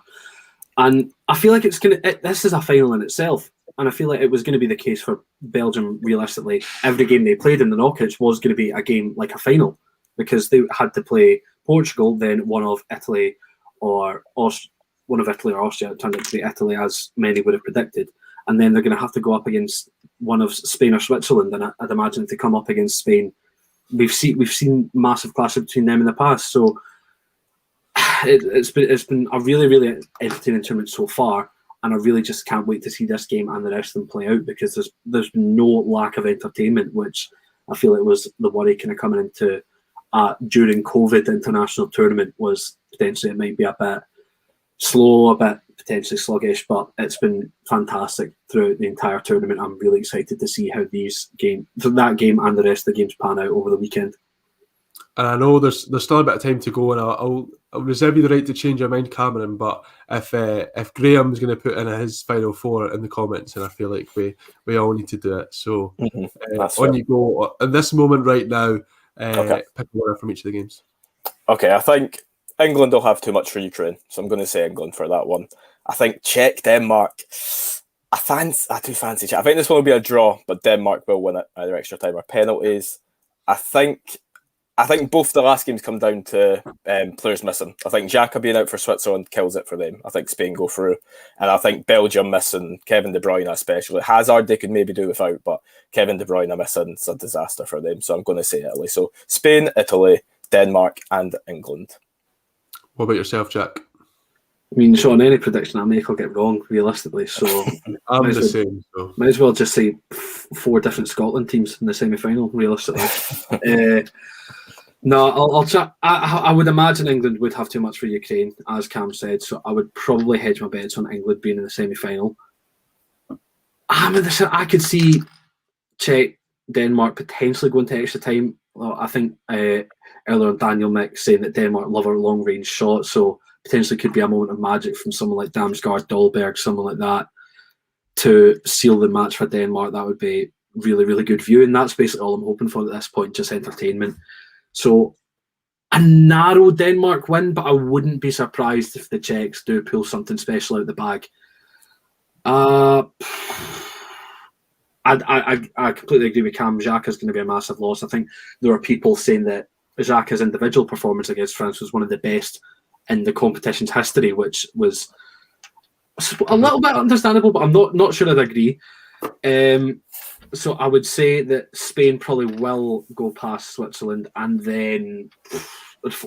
And I feel like this is a final in itself. And I feel like it was going to be the case for Belgium, realistically. Every game they played in the knockouts was going to be a game like a final, because they had to play Portugal, then one of Italy or Austria. It turned out to be Italy, as many would have predicted. And then they're going to have to go up against one of Spain or Switzerland. And I'd imagine if they come up against Spain, we've seen massive clashes between them in the past. So it's been a really, really entertaining tournament so far. And I really just can't wait to see this game and the rest of them play out, because there's been no lack of entertainment, which I feel it was the worry kind of coming into during COVID international tournament, was potentially it might be a bit slow, a bit potentially sluggish, but it's been fantastic throughout the entire tournament. I'm really excited to see how that game and the rest of the games pan out over the weekend. And I know there's still a bit of time to go, and I'll reserve you the right to change your mind, Cameron. But if Graham's going to put in his final 4 in the comments, and I feel like we all need to do it. So on you go. In this moment right now, pick a winner from each of the games. Okay, I think England will have too much for Ukraine, so I'm going to say England for that one. I think Czech, Denmark. I do fancy Czech. I think this one will be a draw, but Denmark will win it either extra time or penalties. I think both the last games come down to players missing. I think Xhaka being out for Switzerland kills it for them. I think Spain go through. And I think Belgium missing Kevin De Bruyne especially. Hazard they could maybe do without, but Kevin De Bruyne missing is a disaster for them. So I'm going to say Italy. So Spain, Italy, Denmark and England. What about yourself, Jack? I mean, Sean, any prediction I make I'll get wrong, realistically. So I'm the same. So. Might as well just say 4 different Scotland teams in the semi-final, realistically. No, I'll try. I would imagine England would have too much for Ukraine, as Cam said. So I would probably hedge my bets on England being in the semi-final. I could see Czech, Denmark potentially going to extra time. Well, I think earlier on Daniel Mick saying that Denmark love our long-range shot, so potentially could be a moment of magic from someone like Damsgaard, Dolberg, someone like that, to seal the match for Denmark. That would be really, really good viewing. That's basically all I'm hoping for at this point, just entertainment. So a narrow Denmark win, but I wouldn't be surprised if the Czechs do pull something special out the bag. I completely agree with Cam. Xhaka is going to be a massive loss. I think there are people saying that Xhaka's individual performance against France was one of the best in the competition's history, which was a little bit understandable, but I'm not sure I'd agree. So I would say that Spain probably will go past Switzerland, and then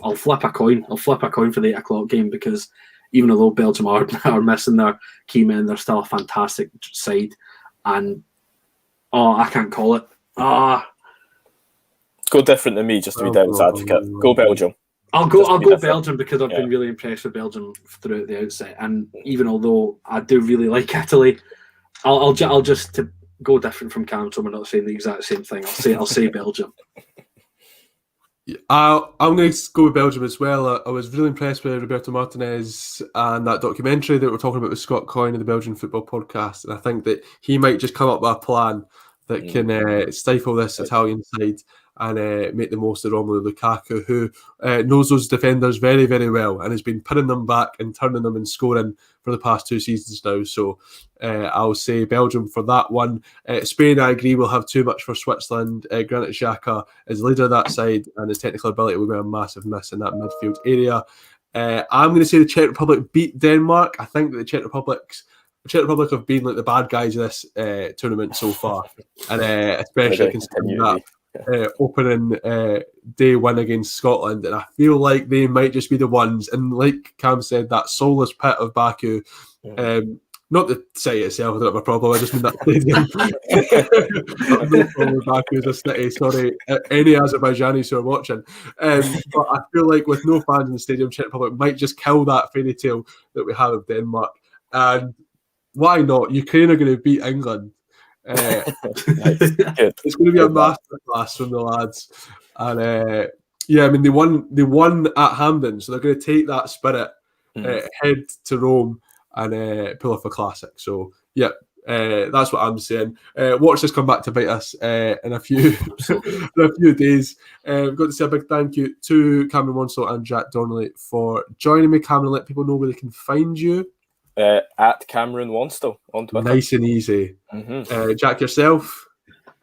I'll flip a coin. I'll flip a coin for the 8 o'clock game, because even although Belgium are missing their key men, they're still a fantastic side. And I can't call it. Go different than me, just to be devil's advocate. Go Belgium. I'll go Belgium, because I've been really impressed with Belgium throughout the outset. And even although I do really like Italy, I'll just to go different from Cam, so we're not saying the exact same thing. I'll say Belgium. I'm going to go with Belgium as well. I was really impressed with Roberto Martinez and that documentary that we're talking about with Scott Coyne of the Belgian Football Podcast, and I think that he might just come up with a plan that can stifle this Italian side and make the most of Romelu Lukaku, who knows those defenders very, very well and has been pinning them back and turning them and scoring for the past 2 seasons now. So I'll say Belgium for that one. Spain, I agree, will have too much for Switzerland. Granit Xhaka is leader of that side, and his technical ability will be a massive miss in that midfield area. I'm going to say the Czech Republic beat Denmark. I think that the Czech Republic have been like the bad guys of this tournament so far, and especially considering that opening day win against Scotland, and I feel like they might just be the ones, and like Cam said, that soulless pit of Baku, not the site itself, I don't have a problem, I just mean that stadium. No problem with Baku as a city, sorry, any Azerbaijanis who are watching, but I feel like with no fans in the stadium, Czech Republic might just kill that fairy tale that we have of Denmark. And why not? Ukraine are going to beat England. It's going to be a masterclass from the lads, and I mean they won at Hampden, so they're going to take that spirit, head to Rome, and pull off a classic. So that's what I'm saying. Watch this come back to bite us in a few days. We've got to say a big thank you to Cameron Wansell and Jack Donnelly for joining me. Cameron, let people know where they can find you. At Cameron Wansell on Twitter. Nice and easy. Jack, yourself?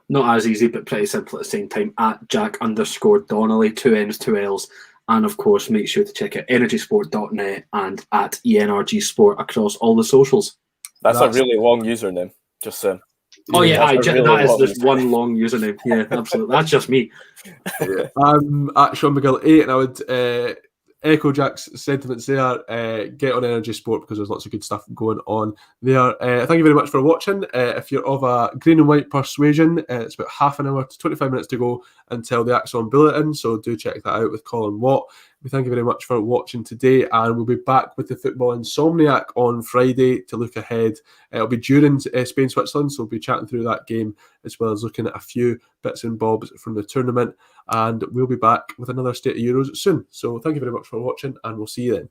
Not as easy, but pretty simple at the same time. At Jack_Donnelly, 2 N's, 2 L's. And of course, make sure to check out energysport.net and at ENRG Sport across all the socials. That's a really long username. Just saying. Oh yeah, that is just one long username. Yeah, absolutely. That's just me. I'm at Seán McGill 8, and I would echo Jack's sentiments there. Get on Energy Sport, because there's lots of good stuff going on there. Thank you very much for watching. If you're of a green and white persuasion, it's about half an hour to 25 minutes to go until the Axon Bulletin, so do check that out with Colin Watt. We thank you very much for watching today, and we'll be back with the Football Insomniac on Friday to look ahead. It'll be during Spain-Switzerland, so we'll be chatting through that game as well as looking at a few bits and bobs from the tournament, and we'll be back with another State of Euros soon. So thank you very much for watching, and we'll see you then.